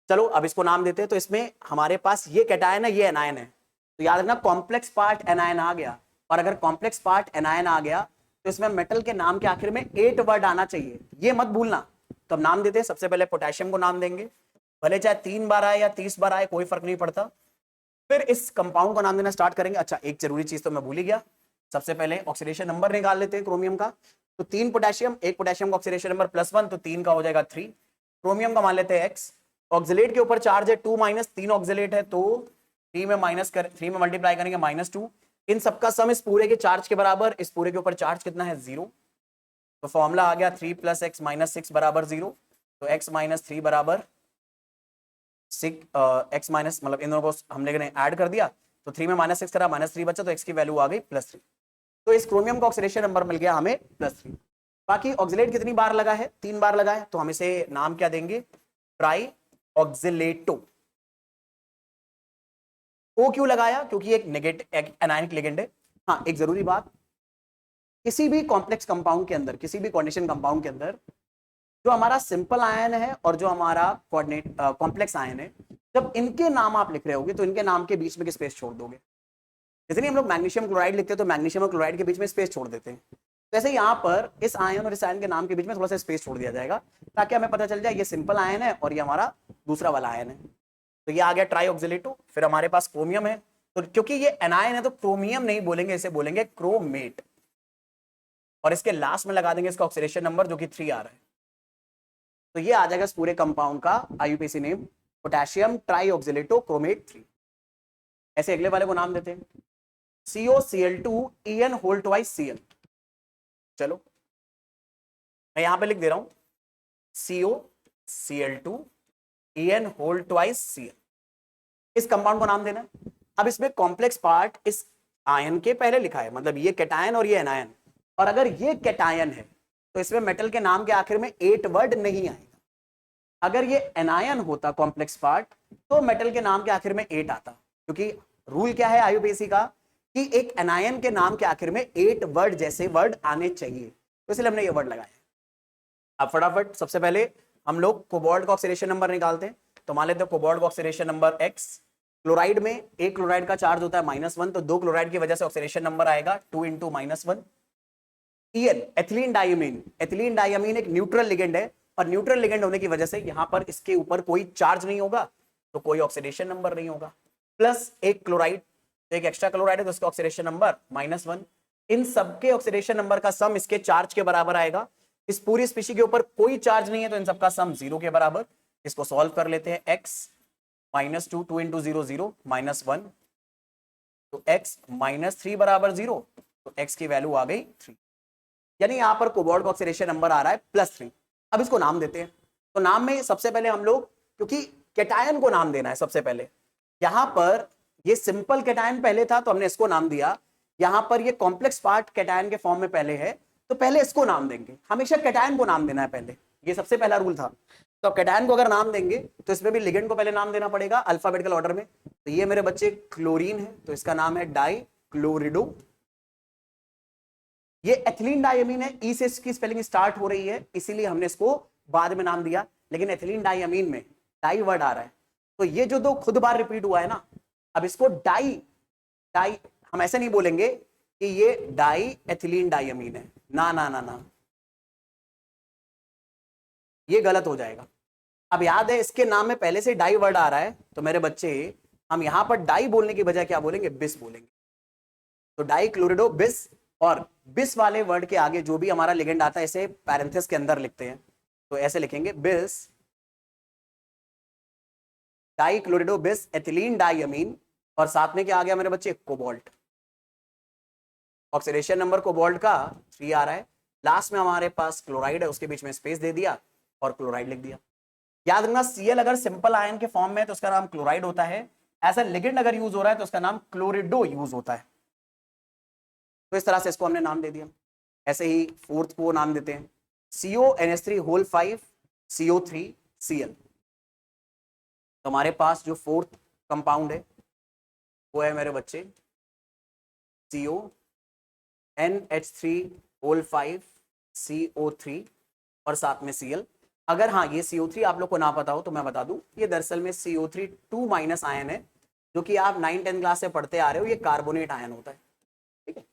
चलो अब इसको नाम देते हैं। तो इसमें हमारे पास ये कैटायन है, ये एनायन है, तो याद रखना कॉम्प्लेक्स पार्ट एनायन आ गया, और अगर कॉम्प्लेक्स पार्ट एनायन आ गया तो इसमें मेटल के नाम के आखिर में 8 वर्ड आना चाहिए, ये मत भूलना। तो अब नाम देते हैं, सबसे पहले पोटेशियम को नाम देंगे, भले चाहे 3 बार आए या 30 बार आए कोई फर्क नहीं पड़ता। फिर इस कंपाउंड को नाम देना स्टार्ट करेंगे। अच्छा, एक जरूरी चीज तो मैं भूल ही गया, सबसे पहले ऑक्सीडेशन नंबर निकाल लेते हैं क्रोमियम का। तो 3 पोटेशियम, एक पोटेशियम का ऑक्सीडेशन नंबर +1, तो 3 का हो जाएगा 3। क्रोमियम का मान लेते हैं X, ऑक्सिलेट के ऊपर चार्ज है 2-, 3 ऑक्सिलेट है तो 3 में मल्टीप्लाई करेंगे -2। इन सबका सम इस पूरे के चार्ज के बराबर, इस पूरे के ऊपर चार्ज कितना है 0, तो फॉर्मूला आ गया 3 + x - 6 = 0। तो x - 3 बराबर 6, x माइनस मतलब इन दोनों को हम लोगों ने ऐड कर दिया, तो 3 में -6 करा, -3 बचा, तो x की वैल्यू आ गई +3। तो इस क्रोमियम का ऑक्सीडेशन नंबर मिल गया हमें +3। बाकी ऑक्सिलेट कितनी बार लगा है, 3 बार लगा है, तो हम इसे नाम क्या देंगे, ट्राई ऑक्सिलेटो। ओ क्यों लगाया, क्योंकि एक नेगेटिव एनायनिक लिगेंड है। हाँ, एक जरूरी बात, किसी भी कॉम्प्लेक्स कंपाउंड के अंदर, किसी भी कोऑर्डिनेशन कंपाउंड के अंदर जो हमारा सिंपल आयन है और जो हमारा कोऑर्डिनेट कॉम्प्लेक्स आयन है, जब इनके नाम आप लिख रहे होगे तो इनके नाम के बीच में स्पेस छोड़ दोगे। जैसे हम लोग मैग्नीशियम क्लोराइड लिखते हैं तो मैग्नीशियम और क्लोराइड के बीच में स्पेस छोड़ देते हैं, वैसे यहाँ पर इस आयन और इस आयन के नाम के बीच में थोड़ा सा स्पेस छोड़ दिया जाएगा ताकि हमें पता चल जाए ये सिंपल आयन है और ये हमारा दूसरा वाला आयन है। तो ये आ गया ट्राई ऑक्सिलेटो। फिर हमारे पास क्रोमियम है, तो क्योंकि ये एनायन है तो क्रोमियम नहीं बोलेंगे, इसे बोलेंगे क्रोमेट, और इसके लास्ट में लगा देंगे इसका ऑक्सीडेशन नंबर जो कि 3 आ रहा है। तो ये आ जाएगा इस पूरे कंपाउंड का IUPAC name, potassium tri oxalato chromate 3। ऐसे अगले वाले को नाम देते हैं COCl2En2Cl। चलो मैं यहां पे लिख दे रहा हूं COCl2En2Cl। इस कंपाउंड को नाम देना है। अब इसमें कॉम्प्लेक्स पार्ट इस आयन के पहले लिखा है, मतलब ये कैटायन और ये एनायन, और अगर ये कैटायन है तो इसमें मेटल के नाम के आखिर में 8 वर्ड नहीं आएगा। अगर ये एनायन होता कॉम्प्लेक्स पार्ट तो मेटल के नाम के आखिर में 8 आता, क्योंकि रूल क्या है आईयूपीएसी का कि एक एनायन के नाम के आखिर में 8 वर्ड जैसे वर्ड आने चाहिए, तो इसलिए हमने ये वर्ड लगाया। अब फटाफट सबसे पहले हम लोग कोबाल्ट का ऑक्सीडेशन नंबर निकालते हैं। तो मान लेते हैं कोबाल्ट का ऑक्सीडेशन नंबर X। क्लोराइड में एक क्लोराइड का चार्ज होता है -1, तो 2 क्लोराइड की वजह से ऑक्सीडेशन नंबर आएगा 2 × -1। EN एथिलीन डाइअमीन, एथिलीन डाइअमीन एक न्यूट्रल लिगेंड है, और न्यूट्रल लिगेंड होने की वजह से यहां पर इसके ऊपर कोई चार्ज नहीं होगा तो कोई ऑक्सीडेशन नंबर नहीं होगा। प्लस एक क्लोराइड, एक एक्स्ट्रा क्लोराइड है तो उसका ऑक्सीडेशन नंबर -1। इन सबके ऑक्सीडेशन नंबर का सम इसके चार्ज के बराबर आएगा। इस पूरी स्पीशी के ऊपर कोई चार्ज नहीं है तो इन सबका सम 0 के बराबर। इसको सॉल्व कर लेते हैं। x -2, 2 × 0 0 -1, तो x -3 बराबर 0, तो x की वैल्यू आ गई 3, यानी यहां पर कोबाल्ट का ऑक्सीडेशन नंबर आ रहा है +3। अब इसको नाम देते हैं। तो नाम में सबसे पहले हम लोग, क्योंकि कैटायन को नाम देना है सबसे पहले, यहां पर ये सिंपल कैटायन पहले था तो हमने इसको नाम दिया, यहां पर ये कॉम्प्लेक्स पार्ट कैटायन के फॉर्म में पहले है तो पहले इसको नाम देंगे। हमेशा कैटायन को नाम देना है पहले, ये सबसे पहला रूल था। तो कैटायन को अगर नाम देंगे तो इसमें भी लिगेंड को पहले नाम देना पड़ेगा अल्फाबेटिकल ऑर्डर में। तो ये मेरे बच्चे क्लोरीन है तो इसका नाम है डाई क्लोरिडो ये एथिलीन डाइअमीन है, ई से इसकी स्पेलिंग स्टार्ट हो रही है, इसीलिए हमने इसको बाद में नाम दिया, लेकिन एथिलीन डाइअमीन में डाई वर्ड आ रहा है, तो ये जो दो खुद बार रिपीट हुआ है ना, अब इसको डाई डाई हम ऐसे नहीं बोलेंगे कि ये डाई एथिलीन डाइअमीन है, ना ना ना ना, ये गलत हो जाएगा। अब याद है इसके नाम में पहले से डाई वर्ड आ रहा है, तो मेरे बच्चे हम यहां पर डाई बोलने की बजाय क्या बोलेंगे, बिस बोलेंगे। तो डाई क्लोरिडो बिस, और बिस वाले वर्ड के आगे जो भी हमारा लिगेंड आता है इसे पैरेंथेसिस के अंदर लिखते हैं, तो ऐसे लिखेंगे बिस डाई क्लोरिडो बिस एथिलीन डाइअमीन, और साथ में क्या आ गया मेरे बच्चे, कोबाल्ट। ऑक्सीडेशन नंबर कोबाल्ट का 3 आ रहा है, लास्ट में हमारे पास क्लोराइड है, उसके बीच में स्पेस दे दिया और क्लोराइड लिख दिया। याद रखना Cl अगर सिंपल आयन के फॉर्म में है तो उसका नाम क्लोराइड होता है, ऐसा लिगेंड अगर यूज हो रहा है तो उसका नाम क्लोरिडो यूज होता है। तो इस तरह से इसको हमने नाम दे दिया। ऐसे ही फोर्थ को नाम देते हैं CONH3 होल 5 CO3 Cl। तो हमारे पास जो फोर्थ कंपाउंड है वो है मेरे बच्चे CONH3 होल 5 CO3 और साथ में Cl। अगर हाँ ये CO3 आप लोग को ना पता हो तो मैं बता दूं, ये दरअसल में CO3 2- आयन है, जो कि आप 9-10 क्लास से पढ़ते आ रहे हो, ये कार्बोनेट आयन होता है, ठीक है।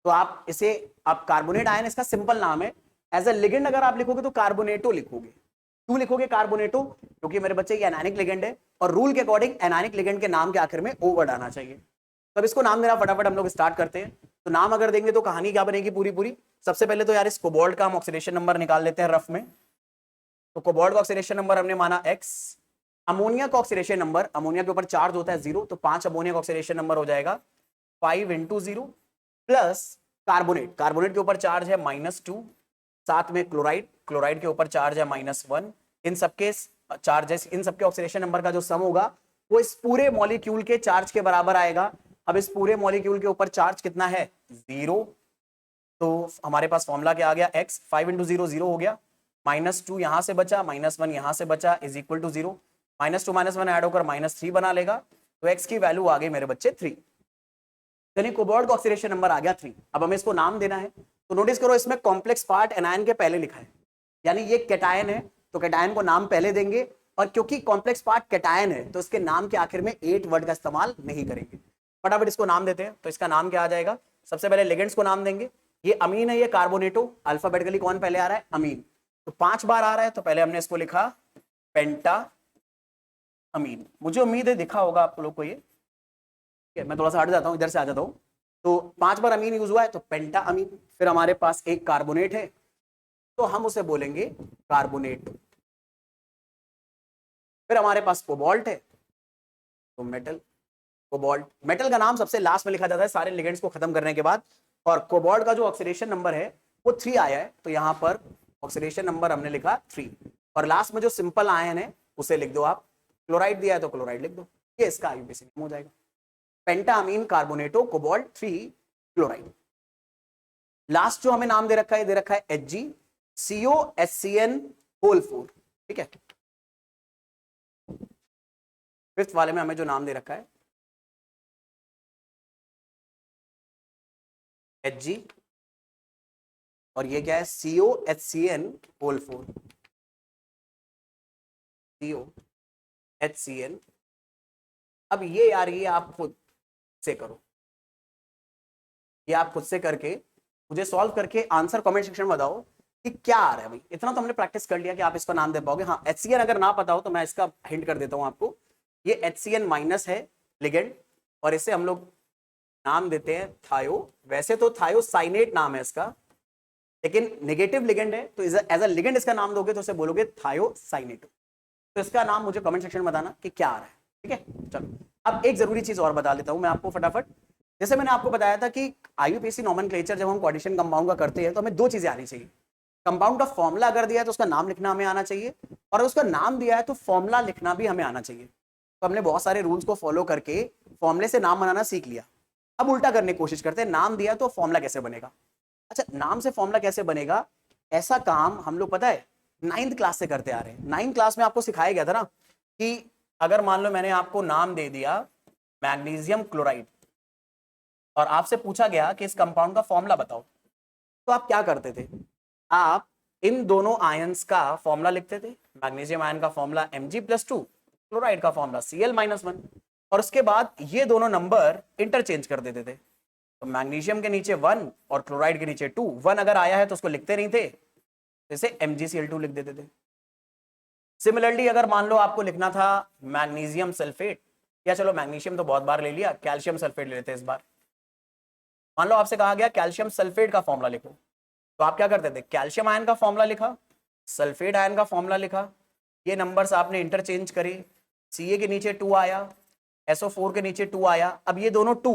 तो आप इसे, आप कार्बोनेट आयन इसका सिंपल नाम है, एज अ लिगेंड अगर आप लिखोगे तो कार्बोनेटो लिखोगे। क्यों लिखोगे कार्बोनेटो, क्योंकि मेरे बच्चे ये एनायनिक लिगेंड है, और रूल के अकॉर्डिंग एनायनिक लिगेंड के नाम के आखिर में ओ वर्ड आना चाहिए। तो अब इसको नाम देना फटाफट हम लोग स्टार्ट करते हैं। तो नाम अगर देंगे तो कहानी क्या बनेगी पूरी पूरी। सबसे पहले तो यार इस कोबाल्ट का हम ऑक्सीडेशन नंबर निकाल लेते हैं रफ में। तो कोबाल्ट का ऑक्सीडेशन नंबर हमने माना x। अमोनिया का ऑक्सीडेशन नंबर, अमोनिया के ऊपर चार्ज होता है 0, तो 5 अमोनिया का ऑक्सीडेशन नंबर हो जाएगा 5 × 0 प्लस कार्बोनेट, कार्बोनेट के ऊपर चार्ज है -2, साथ में क्लोराइड, क्लोराइड के ऊपर चार्ज है -1। इन सबके चार्जेस, इन सबके ऑक्सीडेशन नंबर का जो सम होगा वो इस पूरे मॉलिक्यूल के चार्ज के बराबर आएगा। अब इस पूरे मॉलिक्यूल के ऊपर चार्ज कितना है, 0, तो हमारे पास फॉर्मूला क्या आ गया, x 5 × 0 0 हो गया, -2 यहां से बचा, -1 यहां से बचा, इज इक्वल टू 0, -2 -1 ऐड होकर -3 बना लेगा, तो x की वैल्यू आ गई मेरे बच्चे 3। यानी कोबाल्ट का ऑक्सीडेशन नंबर आ गया 3। अब हमें इसको नाम देना है, तो नोटिस करो इसमें कॉम्प्लेक्स पार्ट एनायन के पहले लिखा है, यानी ये कैटायन है तो कैटायन को नाम पहले देंगे, और क्योंकि कॉम्प्लेक्स पार्ट कैटायन है तो इसके नाम के आखिर में 8 वर्ड का इस्तेमाल नहीं करेंगे। फटाफट इसको नाम देते हैं। तो इसका नाम क्या आ जाएगा, सबसे पहले लिगेंड्स को नाम देंगे। ये अमीन है, ये कार्बोनेटो, अल्फाबेटिकली कौन पहले आ रहा है, अमीन, तो 5 बार आ रहा है, तो पहले हमने इसको लिखा पेंटा अमीन। मुझे उम्मीद है दिखा होगा आप लोग को ये, मैं थोड़ा सा हट जाता हूँ, इधर से आ जाता हूँ। तो 5 बार अमीन यूज हुआ है, तो पेंटा अमीन। फिर हमारे पास एक कार्बोनेट है, तो हम उसे बोलेंगे कार्बोनेट। फिर हमारे पास कोबाल्ट है, तो मेटल, कोबाल्ट। मेटल का नाम सबसे लास्ट में लिखा जाता है सारे लिगेंड्स को खत्म करने के बाद, और कोबाल्ट का जो ऑक्सीडेशन नंबर है वो 3 आया है, तो यहां पर ऑक्सीडेशन नंबर हमने लिखा 3, और लास्ट में जो सिंपल आयन है उसे लिख दो आप। क्लोराइड दिया है तो क्लोराइड लिख दो, ये इसका आईयूपीएसी नाम हो जाएगा, पेंटामीन कार्बोनेटो कोबाल्ट 3 क्लोराइड। लास्ट जो हमें नाम दे रखा है, दे रखा है HgCOHCN होल 4, ठीक है। फिफ्थ वाले में हमें जो नाम दे रखा है Hg, और ये क्या है, COHCN होल 4, COHCN। अब ये यार ये आप खुद से करो, ये आप खुद से करके मुझे सॉल्व करके आंसर कमेंट सेक्शन में बताओ कि क्या आ रहा है। भाई इतना तो हमने प्रैक्टिस कर लिया कि आप इसका नाम दे पाओगे। हाँ HCN अगर ना पता हो तो मैं इसका हिंट कर देता हूं आपको, ये HCN- है लिगेंड, और इसे हम लोग नाम देते हैं थायो। वैसे तो थायोसाइनेट नाम है इसका, लेकिन नेगेटिव लिगेंड है तो एज अ लिगेंड इसका नाम दोगे तो उसे बोलोगे थायोसाइनेट। तो इसका नाम मुझे कमेंट सेक्शन में बताना कि क्या आ रहा है, ठीक है। चलो अब एक जरूरी चीज और बता देता हूं मैं आपको फटाफट। जैसे मैंने आपको बताया था कि आईयूपीएसी नॉमेनक्लेचर जब हम कोऑर्डिनेशन कंपाउंड का करते हैं तो हमें 2 चीजें आनी चाहिए। कंपाउंड का फॉर्मूला अगर दिया है तो उसका नाम लिखना हमें आना चाहिए, और अगर उसका नाम दिया है तो फॉर्मूला लिखना भी हमें आना चाहिए। तो हमने बहुत सारे रूल्स को फॉलो करके फॉर्मूले से नाम बनाना सीख लिया। अब उल्टा करने की कोशिश करते हैं, नाम दिया तो फॉर्मूला कैसे बनेगा। अच्छा, नाम से फॉर्मूला कैसे बनेगा, ऐसा काम हम लोग पता है 9th क्लास से करते आ रहे हैं। 9th क्लास में आपको सिखाया गया था ना कि अगर मान लो मैंने आपको नाम दे दिया मैग्नीशियम क्लोराइड, और आपसे पूछा गया कि इस कंपाउंड का फॉर्मूला बताओ, तो आप क्या करते थे? आप इन दोनों आयंस का फॉर्मूला लिखते थे। मैग्नीशियम आयन का फॉर्मूला Mg+2, क्लोराइड का फॉर्मूला Cl-1, और उसके बाद ये दोनों नंबर इंटरचेंज कर देते थे। तो मैग्नीशियम के नीचे 1 और क्लोराइड के नीचे 2, 1 अगर आया है तो उसको लिखते नहीं थे, जैसे MgCl2 लिख देते थे। सिमिलरली अगर मान लो आपको लिखना था मैग्नीशियम सल्फेट, या चलो मैग्नीशियम तो बहुत बार ले लिया, कैल्शियम सल्फेट ले लेते हैं इस बार। मान लो आपसे कहा गया कैल्शियम सल्फेट का फॉर्मूला लिखो, तो आप क्या करते थे? कैल्शियम आयन का फॉर्मूला लिखा, सल्फेट आयन का फॉर्मूला लिखा, ये नंबर्स आपने इंटरचेंज करे, Ca के नीचे 2 आया, SO4 के नीचे 2 आया। अब ये दोनों 2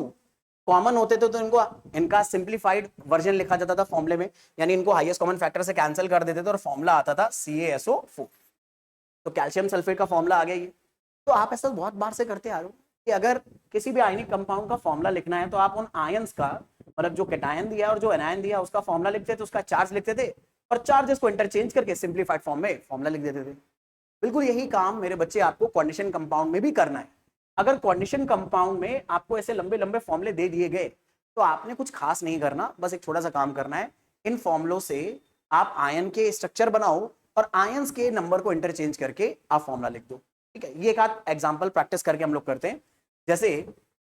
कॉमन होते थे तो इनका सिंप्लीफाइड वर्जन लिखा जाता था फॉर्मूले में, यानी इनको हाईएस्ट कॉमन फैक्टर से कैंसिल कर देते थे और फॉर्मूला आता था CaSO4। तो कैल्शियम सल्फेट का फॉर्मूला आ गया ये। तो आप ऐसा बहुत बार से करते आ रहे हो कि अगर किसी भी आयनिक कंपाउंड का फॉर्मूला लिखना है तो आप उन आयंस का, मतलब जो कैटायन दिया और जो एनायन दिया उसका फॉर्मूला लिखते थे, उसका चार्ज लिखते थे, और चार्जेस को इंटरचेंज करके सिंप्लीफाइड फॉर्म में फॉर्मूला लिख देते थे। बिल्कुल यही काम मेरे बच्चे आपको कोऑर्डिनेशन कंपाउंड में भी करना है। अगर कोऑर्डिनेशन कंपाउंड में आपको ऐसे लंबे लंबे फॉर्मूले दे दिए गए तो आपने कुछ खास नहीं करना, बस एक छोटा सा काम करना है। इन फॉर्मूलों से आप आयन के स्ट्रक्चर बनाओ और आयंस के नंबर को इंटरचेंज करके आप फॉर्मूला लिख दो। ठीक है, ये एक आध एग्जांपल प्रैक्टिस करके हम लोग करते हैं। जैसे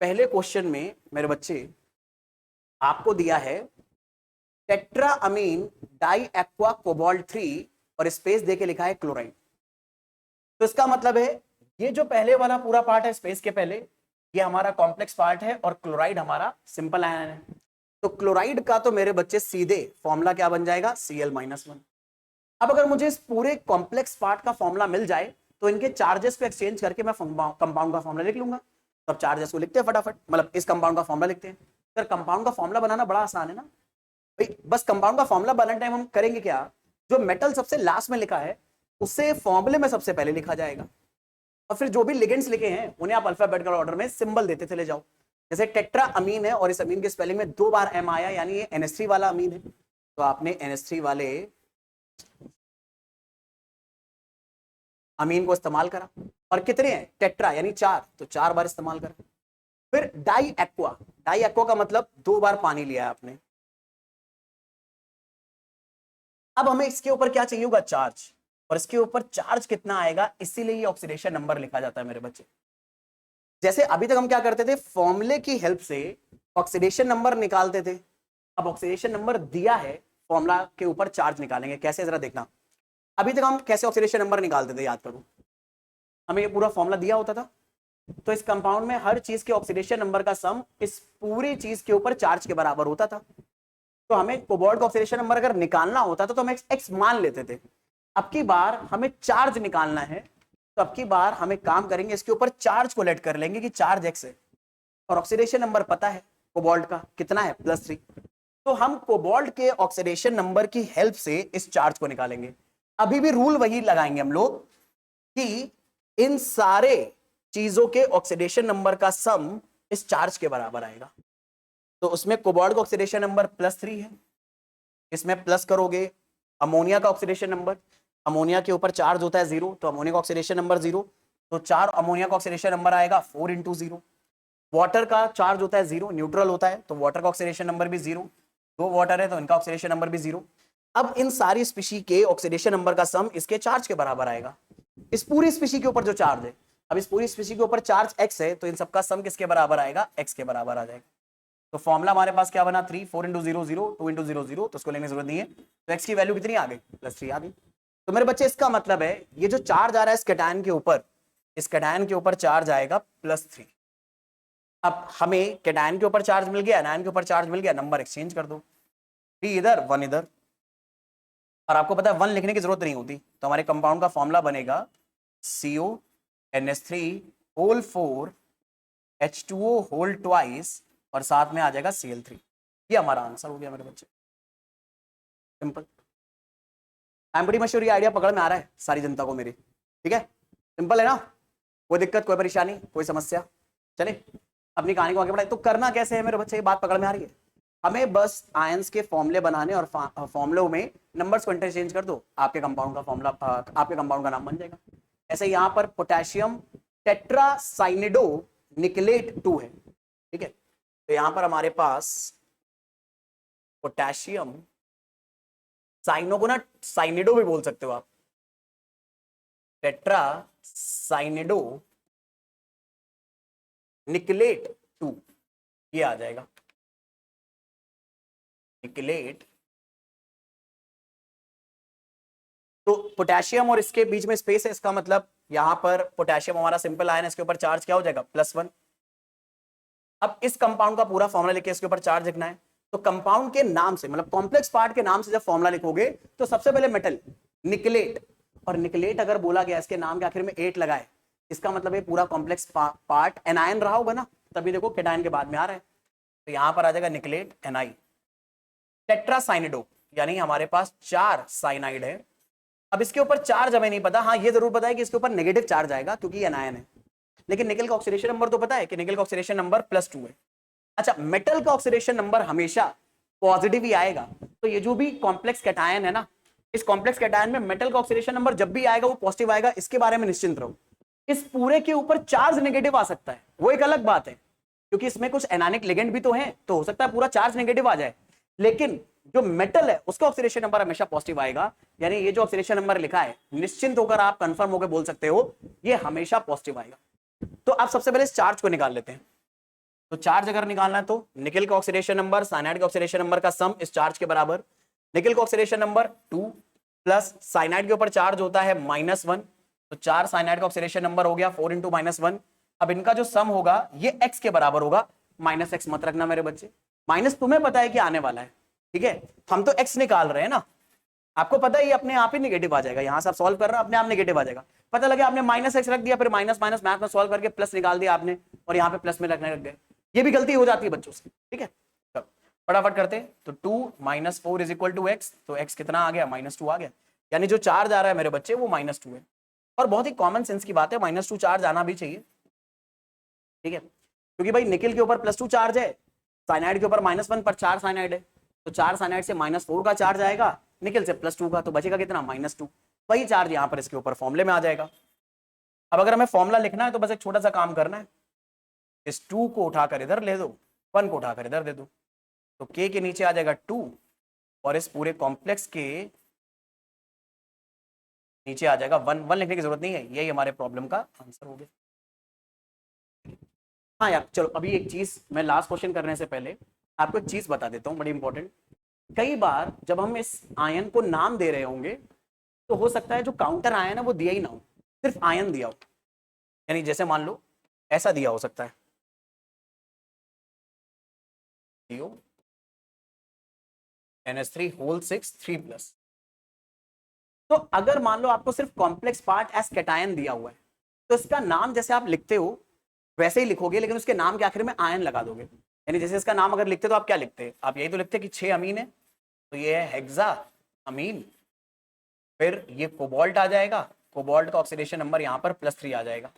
पहले क्वेश्चन में मेरे बच्चे आपको दिया है tetra amine die aqua cobalt 3 और स्पेस देके लिखा है क्लोराइड। तो इसका मतलब है ये जो पहले वाला पूरा पार्ट है स्पेस के पहले, ये हमारा कॉम्प्लेक्स पार्ट है और क्लोराइड हमारा सिंपल आयन है। तो क्लोराइड का तो मेरे बच्चे सीधे फॉर्मूला क्या बन जाएगा? Cl-1। अब अगर मुझे इस पूरे कॉम्प्लेक्स पार्ट का फॉर्मूला मिल जाए तो इनके चार्जेस को एक्सचेंज करके मैं कंपाउंड का फॉर्मूला लिख लूंगा। तो अब चार्जेस को लिखते हैं फटाफट, मतलब इस कंपाउंड का फॉर्मूला लिखते हैं। सर कंपाउंड का फॉर्मूला बनाना बड़ा आसान है ना भाई, बस कंपाउंड का फॉर्मूला बनाने टाइम हम करेंगे क्या, जो मेटल सबसे लास्ट में लिखा है उससे फॉर्मूले में सबसे पहले लिखा जाएगा, और फिर जो भी लिगेंड्स लिखे हैं उन्हें आप अल्फाबेटिकल ऑर्डर में सिंबल देते चले जाओ। जैसे टेट्रा अमीन है और इस अमीन के स्पेलिंग में 2 बार M आया, यानी ये NH3 वाला अमीन है, तो आपने NH3 वाले अमीन को इस्तेमाल करा। और कितने हैं? टेट्रा यानी 4, तो 4 बार इस्तेमाल करा। फिर डाई एक्वा, डाई एक्वा का मतलब 2 बार पानी लिया है आपने। अब हमें इसके ऊपर क्या चाहिए होगा? चार्ज, और इसके ऊपर चार्ज कितना आएगा, इसीलिए ये ऑक्सीडेशन नंबर लिखा जाता है मेरे बच्चे। जैसे अभी तक हम क्या करते थे, फॉर्मूले की हेल्प से ऑक्सीडेशन नंबर निकालते थे। अब ऑक्सीडेशन नंबर दिया है, फॉर्मूला के ऊपर चार्ज निकालेंगे। कैसे, जरा देखना। अभी तक हम कैसे ऑक्सीडेशन नंबर निकालते थे, याद करो। हमें ये पूरा फॉर्मूला दिया होता था, तो इस कंपाउंड में हर चीज के ऑक्सीडेशन नंबर का सम इस पूरी चीज के ऊपर चार्ज के बराबर होता था। तो हमें कोबाल्ट का ऑक्सीडेशन नंबर अगर निकालना होता था तो हम एक्स मान लेते थे। अब की बार हमें चार्ज निकालना है, तो अब की बार हमें काम करेंगे, इसके ऊपर चार्ज को लेट कर लेंगे कि चार्ज एक्स है, और ऑक्सीडेशन नंबर पता है कोबाल्ट का कितना है, +3। तो हम कोबाल्ट के ऑक्सीडेशन नंबर की हेल्प से इस चार्ज को निकालेंगे। अभी भी रूल वही लगाएंगे हम लोग कि इन सारे चीजों के ऑक्सीडेशन नंबर का सम इस चार्ज के बराबर आएगा। तो उसमें कोबाल्ट का ऑक्सीडेशन नंबर +3 है, इसमें प्लस करोगे अमोनिया का ऑक्सीडेशन नंबर, अमोनिया के ऊपर चार्ज होता है 0, तो अमोनिया का ऑक्सीडेशन नंबर 0, तो 4 अमोनिया का ऑक्सीडेशन नंबर आएगा 4 × 0। वाटर का चार्ज होता है 0, न्यूट्रल होता है, तो वाटर का ऑक्सीडेशन नंबर भी 0, 2 वाटर है तो इनका ऑक्सीडेशन नंबर भी 0। अब इन सारी स्पीशी के ऑक्सीडेशन नंबर का सम इसके चार्ज के बराबर आएगा, इस पूरी स्पीशी के ऊपर जो चार्ज है। अब इस पूरी स्पीशी के ऊपर चार्ज x है, तो इन सबका सम किसके बराबर आएगा? x के बराबर आ जाएगा। तो फॉर्मूला हमारे पास क्या बना? 3, 4 × 0 0, 2 × 0 0, तो उसको लेने की जरूरत नहीं है। तो x की वैल्यू कितनी आ गई? +3 आ गई। तो मेरे बच्चे इसका मतलब है ये जो चार्ज आ रहा है इस कैटायन के ऊपर, इस कैटायन के ऊपर चार्ज आएगा +3। अब हमें कैटायन के ऊपर चार्ज मिल गया, एनायन के ऊपर चार्ज मिल गया, नंबर एक्सचेंज कर दो, 3 इधर 1 इधर। और आपको पता है 1 लिखने की जरूरत नहीं होती, तो हमारे कंपाउंड का फॉर्मूला बनेगा CONH3 H2O2 और साथ में आ जाएगा Cl3। ये हमारा आंसर हो गया मेरे बच्चे, simple. I am pretty sure ये आइडिया पकड़ में आ रहा है सारी जनता को मेरी, ठीक है? सिंपल है ना, कोई दिक्कत, कोई परेशानी, कोई समस्या? चले अपनी कहानी को आगे बढ़ाए। तो करना कैसे है मेरे बच्चे, ये बात पकड़ में आ रही है? हमें बस आयंस के फॉर्मूले बनाने और फॉर्मूलों में नंबर्स को इंटरचेंज कर दो, आपके कंपाउंड का फॉर्मूला, आपके कंपाउंड का नाम बन जाएगा। ऐसे यहाँ पर पोटेशियम टेट्रासाइनिडो निकलेट 2 है, ठीक है? तो यहां पर हमारे पास पोटेशियम साइनो को ना साइनिडो भी बोल सकते हो आप, टेट्रा साइनिडो निकलेट 2, ये आ जाएगा निकलेट। तो पोटेशियम और इसके बीच में स्पेस है, इसका मतलब यहां पर पोटेशियम हमारा सिंपल आयन है, इसके ऊपर चार्ज क्या हो जाएगा +1। अब इस कंपाउंड का पूरा फॉर्मूला लिख के इसके ऊपर चार्ज लिखना है। तो कंपाउंड के नाम से मतलब कॉम्प्लेक्स पार्ट के नाम से जब फॉर्मूला लिखोगे तो सबसे पहले मेटल निकलेट, और निकलेट अगर बोला गया इसके नाम के आखिर में 8 लगाए, इसका मतलब ये पूरा कॉम्प्लेक्स पार्ट एनायन रहा होगा ना, तभी देखो केटायन के बाद में आ रहा है, तो यहां पर आ जाएगा निकलेट एनआई। टेट्रासाइनिडो यानी हमारे पास 4 साइनाइड है। अब इसके ऊपर चार्ज हमें नहीं पता, हाँ ये जरूर पता है कि इसके ऊपर नेगेटिव चार्ज आएगा क्योंकि एनायन है, लेकिन निकल का ऑक्सीडेशन नंबर तो पता है कि निकल का ऑक्सीडेशन नंबर +2 है। अच्छा, मेटल का ऑक्सीडेशन नंबर हमेशा पॉजिटिव ही आएगा, तो ये जो भी कॉम्प्लेक्स कैटायन है ना, इस कॉम्प्लेक्स कैटायन में मेटल का ऑक्सीडेशन नंबर जब भी आएगा वो पॉजिटिव आएगा, इसके बारे में निश्चिंत रहो। इस पूरे के ऊपर चार्ज नेगेटिव आ सकता है, वो एक अलग बात है, क्योंकि इसमें कुछ एनानिक लिगेंड भी तो है, तो हो सकता है पूरा चार्ज नेगेटिव आ जाए, लेकिन जो मेटल है उसका ऑक्सीडेशन नंबर हमेशा पॉजिटिव आएगा। यानी ये जो ऑक्सीडेशन नंबर लिखा है निश्चिंत होकर आप कंफर्म होकर बोल सकते हो ये हमेशा पॉजिटिव आएगा। तो आप सबसे पहले इस चार्ज को निकाल लेते हैं। तो चार्ज अगर निकालना है तो निकल का ऑक्सीडेशन नंबर साइनाइड के ऑक्सीडेशन नंबर का सम इस चार्ज के बराबर, निकल का ऑक्सीडेशन नंबर 2 प्लस साइनाइड के ऊपर चार्ज होता है -1, तो 4 साइनाइड का ऑक्सीडेशन नंबर हो गया 4 × -1। अब इनका जो सम होगा ये x के बराबर होगा, -x मत रखना मेरे बच्चे, माइनस तुम्हें पता है कि आने वाला है, ठीक है, हम तो x निकाल रहे हैं ना, आपको पता है ये अपने आप ही नेगेटिव आ जाएगा, यहां से आप सॉल्व कर रहे हो अपने आप नेगेटिव आ जाएगा। पता लगे आपने -x रख दिया, फिर माइनस माइनस मैथ में सॉल्व करके प्लस निकाल दिया आपने, और यहाँ पे प्लस में रखने लग गए, ये भी गलती हो जाती है बच्चों से, ठीक है। चलो फटाफट करते हैं, तो 2 - 4 = x, तो x कितना आ गया -2 आ गया, यानी जो चार्ज आ रहा है मेरे बच्चे वो -2 है, और बहुत ही कॉमन सेंस की बात है -2 चार्ज आना भी चाहिए, ठीक है, क्योंकि भाई निकल के ऊपर +2 चार्ज है, साइनाइड के ऊपर -1 पर 4 साइनाइड है, तो 4 साइनाइड से -4 का चार्ज आएगा, निकल से +2 का, तो बचेगा कितना -2, वही चार्ज यहाँ पर इसके ऊपर फॉर्मूले में आ जाएगा। अब अगर हमें फॉर्मूला लिखना है तो बस एक छोटा सा काम करना है, इस 2 को उठाकर इधर ले दो, 1 को उठाकर इधर दे दो, तो k के नीचे आ जाएगा 2 और इस पूरे कॉम्प्लेक्स के नीचे आ जाएगा 1, 1 लिखने की जरूरत नहीं है, यही हमारे प्रॉब्लम का आंसर हो गया। हाँ यार चलो, अभी एक चीज मैं लास्ट क्वेश्चन करने से पहले आपको एक चीज बता देता हूँ बड़ी इंपॉर्टेंट। कई बार जब हम इस आयन को नाम दे रहे होंगे तो हो सकता है जो काउंटर आयन है वो दिया ही ना हो, सिर्फ आयन दिया हो, यानी जैसे मान लो ऐसा दिया हो सकता है, NH3 होल 6 3+। तो अगर मान लो आपको सिर्फ कॉम्प्लेक्स पार्ट एस कैटायन दिया हुआ है तो इसका नाम जैसे आप लिखते हो वैसे ही लिखोगे, लेकिन उसके नाम के आखिर में आयन लगा दोगे, यानी जैसे इसका नाम अगर लिखते तो आप क्या लिखते, आप यही तो लिखते कि 6 अमीन है, तो ये है हेक्सा अमीन, फिर ये कोबाल्ट आ जाएगा, कोबाल्ट का ऑक्सीडेशन नंबर यहाँ पर +3 आ जाएगा।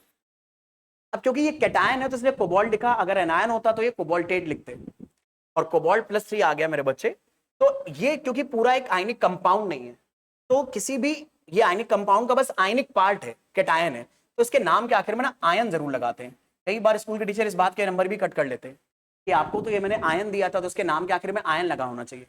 अब क्योंकि ये कैटायन है तो इसलिए कोबाल्ट लिखा, अगर एनायन होता तो ये कोबाल्टेट लिखते, और कोबाल्ट +3 आ गया मेरे बच्चे। तो ये क्योंकि पूरा एक आयनिक कंपाउंड नहीं है, तो किसी भी ये आयनिक कंपाउंड का बस आयनिक पार्ट है, कैटायन है, तो इसके नाम के आखिर में ना आयन जरूर लगाते हैं। कई बार स्कूल के टीचर इस बात के नंबर भी कट कर लेते हैं कि आपको तो ये मैंने आयन दिया था तो उसके नाम के आखिर में आयन लगा होना चाहिए।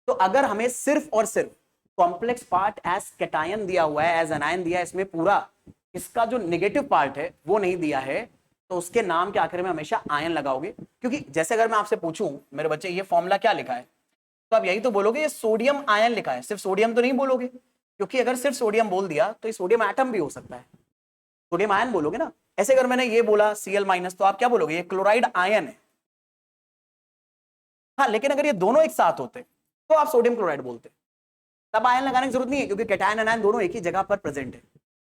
तो अगर हमें सिर्फ और सिर्फ कॉम्प्लेक्स पार्ट एज कैटायन दिया हुआ है, एज एनायन दिया है, इसमें पूरा इसका जो नेगेटिव पार्ट है वो नहीं दिया है, तो उसके नाम के आखिर में हमेशा आयन लगाओगे। क्योंकि जैसे अगर मैं आपसे पूछूं मेरे बच्चे ये फॉर्मूला क्या लिखा है, तो आप यही तो बोलोगे ये सोडियम आयन लिखा है, सिर्फ सोडियम तो नहीं बोलोगे, क्योंकि अगर सिर्फ सोडियम बोल दिया तो ये सोडियम एटम भी हो सकता है, सोडियम आयन बोलोगे ना। ऐसे अगर मैंने ये बोला Cl- तो आप क्या बोलोगे, ये क्लोराइड आयन है। हाँ, लेकिन अगर ये दोनों एक साथ होते तो आप सोडियम क्लोराइड बोलते, तब आयन लगाने की जरूरत नहीं है, क्योंकि कैटायन एनायन दोनों एक ही जगह पर प्रेजेंट है।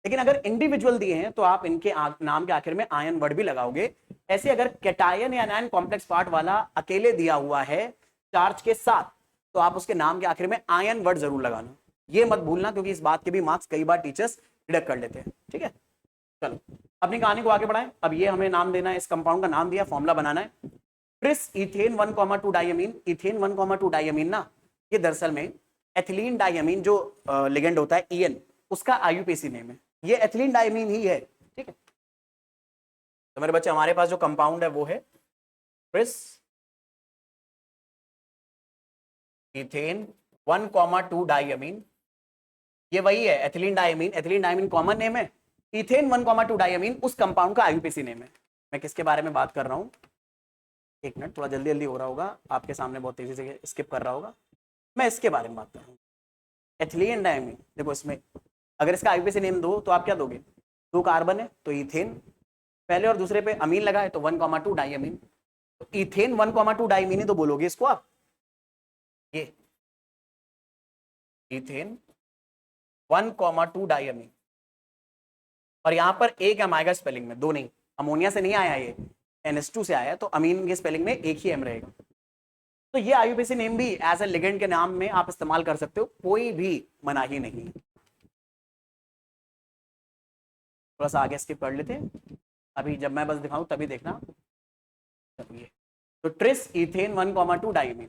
लेकिन अगर इंडिविजुअल दिए हैं तो आप इनके नाम के आखिर में आयन वर्ड भी लगाओगे। ऐसे अगर कैटायन या एनायन कॉम्प्लेक्स पार्ट वाला अकेले दिया हुआ है चार्ज के साथ, तो आप उसके नाम के आखिर में आयन वर्ड जरूर लगाना, ये मत भूलना, क्योंकि इस बात के भी मार्क्स कई बार टीचर्स डिडक्ट कर लेते हैं, ठीक है। चलो अपनी कहानी को आगे बढ़ाएं। अब ये हमें नाम देना है, इस कंपाउंड का नाम दिया, फॉर्मूला बनाना है, ट्रिस इथेन 1,2 डाइअमीन। इथेन 1,2 डाइअमीन ना, ये दरअसल में एथिलीन डाइअमीन जो लिगेंड होता है EN, उसका IUPAC नेम है, ये एथिलीन डाइअमीन ही है, ठीक है। तो मेरे बच्चे हमारे पास जो कंपाउंड है वो है ट्रिस इथेन 1,2 डाइअमीन, ये वही है एथिलीन डाइअमीन, एथिलीन डाइअमीन कॉमन नेम है, इथेन 1,2 डाइअमीन उस कंपाउंड का आईयूपीएसी नेम है। मैं किसके बारे में बात कर रहा हूँ, एक मिनट, थोड़ा जल्दी जल्दी हो रहा होगा आपके सामने, बहुत तेजी से स्किप कर रहा होगा, मैं इसके बारे में बात कर रहा हूँ, एथिलीन डाइअमीन। देखो इसमें अगर इसका आईयूपीएसी नेम दो तो आप क्या दोगे, 2 कार्बन है तो इथेन, पहले और दूसरे पे अमीन लगा है तो 1,2 डाइअमीन, तो इथेन 1,2 डाइअमीन ही तो बोलोगे इसको आप, ये इथेन 1,2 डाइअमीन। और यहां पर एक एम आएगा स्पेलिंग में, 2 नहीं, अमोनिया से नहीं आया ये, NH2 से आया, तो अमीन के स्पेलिंग में एक ही एम रहेगा। तो ये आईयूपीएसी नेम भी एज ए लिगेंड के नाम में आप इस्तेमाल कर सकते हो, कोई भी मनाही नहीं। थोड़ा सा आगे स्किप कर लेते हैं, अभी जब मैं बस दिखाऊं तभी देखना। तो ट्रिस इथेन 1,2 डाइअमीन,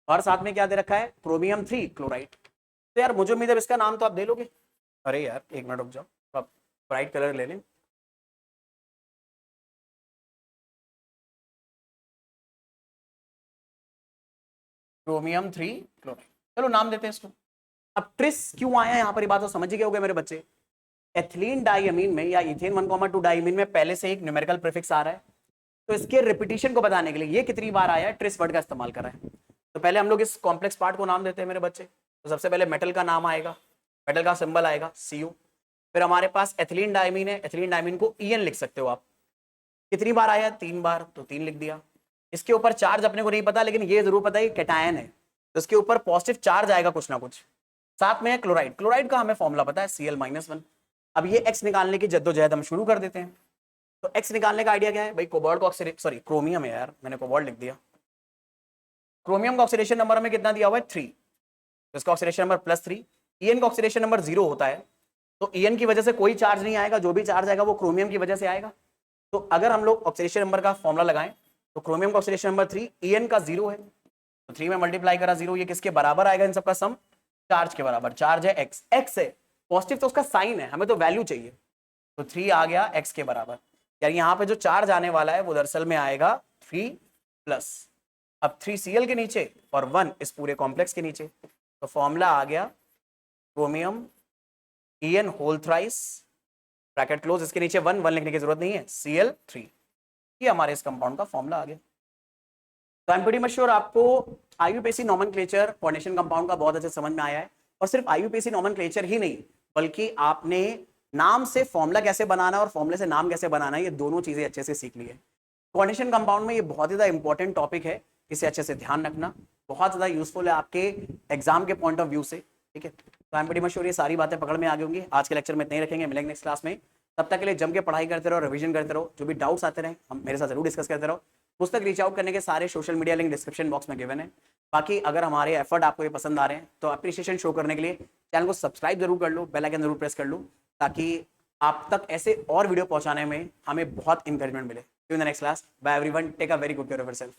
और साथ में क्या दे रखा है, क्रोमियम 3 क्लोराइड। तो यार मुझे उम्मीद है इसका नाम तो आप दे लोगे। अरे यार एक मिनट रुक जाओ, आप ब्राइट कलर ले लें। क्रोमियम 3 क्लोराइड, चलो नाम देते हैं इसको। अब ट्रिस क्यों आया यहाँ पर, ये बात तो समझ ही गए होगे मेरे बच्चे। एथिलीन डाइअमीन में या इथेन 1,2 डाइअमीन में पहले से एक न्यूमेरिकल प्रीफिक्स आ रहा है, तो इसके रिपीटिशन को बताने के लिए ये कितनी बार आया है, ट्रिस वर्ड का इस्तेमाल कर रहा है। तो पहले हम लोग इस कॉम्प्लेक्स पार्ट को नाम देते हैं मेरे बच्चे। तो सबसे पहले मेटल का नाम आएगा, मेटल का सिंबल आएगा Cu। फिर हमारे पास एथिलीन डाइअमीन है, एथिलीन डाइअमीन को En लिख सकते हो आप। कितनी बार आया, 3 बार, तो 3 लिख दिया। इसके ऊपर चार्ज अपने को नहीं पता, लेकिन ये जरूर पता है कैटायन है, तो इसके ऊपर पॉजिटिव चार्ज आएगा कुछ ना कुछ। साथ में है क्लोराइड, क्लोराइड का हमें फॉर्मूला पता है Cl-1। अब ये X निकालने की जद्दोजहद हम शुरू कर देते हैं। तो X निकालने का आइडिया क्या है भाई, कोबाल्ट को सॉरी क्रोमियम है यार, मैंने कोबाल्ट लिख दिया। क्रोमियम का ऑक्सीडेशन नंबर हमें कितना दिया हुआ है, 3, तो इसका ऑक्सीडेशन नंबर +3। En का ऑक्सीडेशन नंबर 0 होता है, तो En की वजह से कोई चार्ज नहीं आएगा, जो भी चार्ज आएगा वो क्रोमियम की वजह से आएगा। तो अगर हम लोग ऑक्सीडेशन नंबर का फॉर्मूला लगाएं तो क्रोमियम का ऑक्सीडेशन नंबर 3, En का 0 है, तो 3 में मल्टीप्लाई करा 0, ये किसके बराबर आएगा, इन सबका सम चार्ज के बराबर। चार्ज है X, X है पॉजिटिव, तो उसका साइन है, हमें तो वैल्यू चाहिए, तो 3 आ गया X के बराबर। यार यहाँ पे जो चार्ज आने वाला है वो दरअसल में आएगा 3+, अब 3Cl के नीचे और 1 इस पूरे कॉम्प्लेक्स के नीचे, तो फॉर्मूला आ गया chromium En whole thrice bracket close, इसके नीचे 1 लिखने की जरूरत नहीं है, Cl3, ये हमारे इस कंपाउंड का फॉर्मूला आ गया। तो I am pretty much sure आपको आईयूपीएसी नोमेनक्लेचर कोऑर्डिनेशन कंपाउंड का बहुत अच्छे समझ में आया है। और सिर्फ आईयूपीएसी नोमेनक्लेचर ही नहीं, बल्कि आपने नाम से फॉर्मूला कैसे बनाना है और फॉर्मूले से नाम कैसे बनाना है, ये दोनों चीजें अच्छे से सीख ली है। कोऑर्डिनेशन कंपाउंड में ये बहुत ही ज्यादा इंपॉर्टेंट टॉपिक है, इसे अच्छे से ध्यान रखना, बहुत ज्यादा यूजफुल है आपके एग्जाम के पॉइंट ऑफ व्यू से, ठीक है। तो I am pretty much sure ये सारी बातें पकड़ में आ गई होंगी। आज के लेक्चर में इतने ही रखेंगे, मिलेंगे नेक्स्ट क्लास में। तब तक के लिए जम के पढ़ाई करते रहो, रिवीजन करते रहो, जो भी डाउट्स आते रहे हम मेरे साथ जरूर डिस्कस करते रहो। पुस्तक रीच आउट करने के सारे social media link description box में गिवन है। बाकी अगर हमारे एफर्ट आपको ये पसंद आ रहे हैं तो अप्रिशिएशन शो करने के लिए चैनल को सब्सक्राइब जरूर कर लो, बेल आइकन जरूर प्रेस कर लो, ताकि आप तक ऐसे और वीडियो पहुंचाने में हमें बहुत इंकरेजमेंट मिले। In the next class, bye everyone, take a very good care of yourself.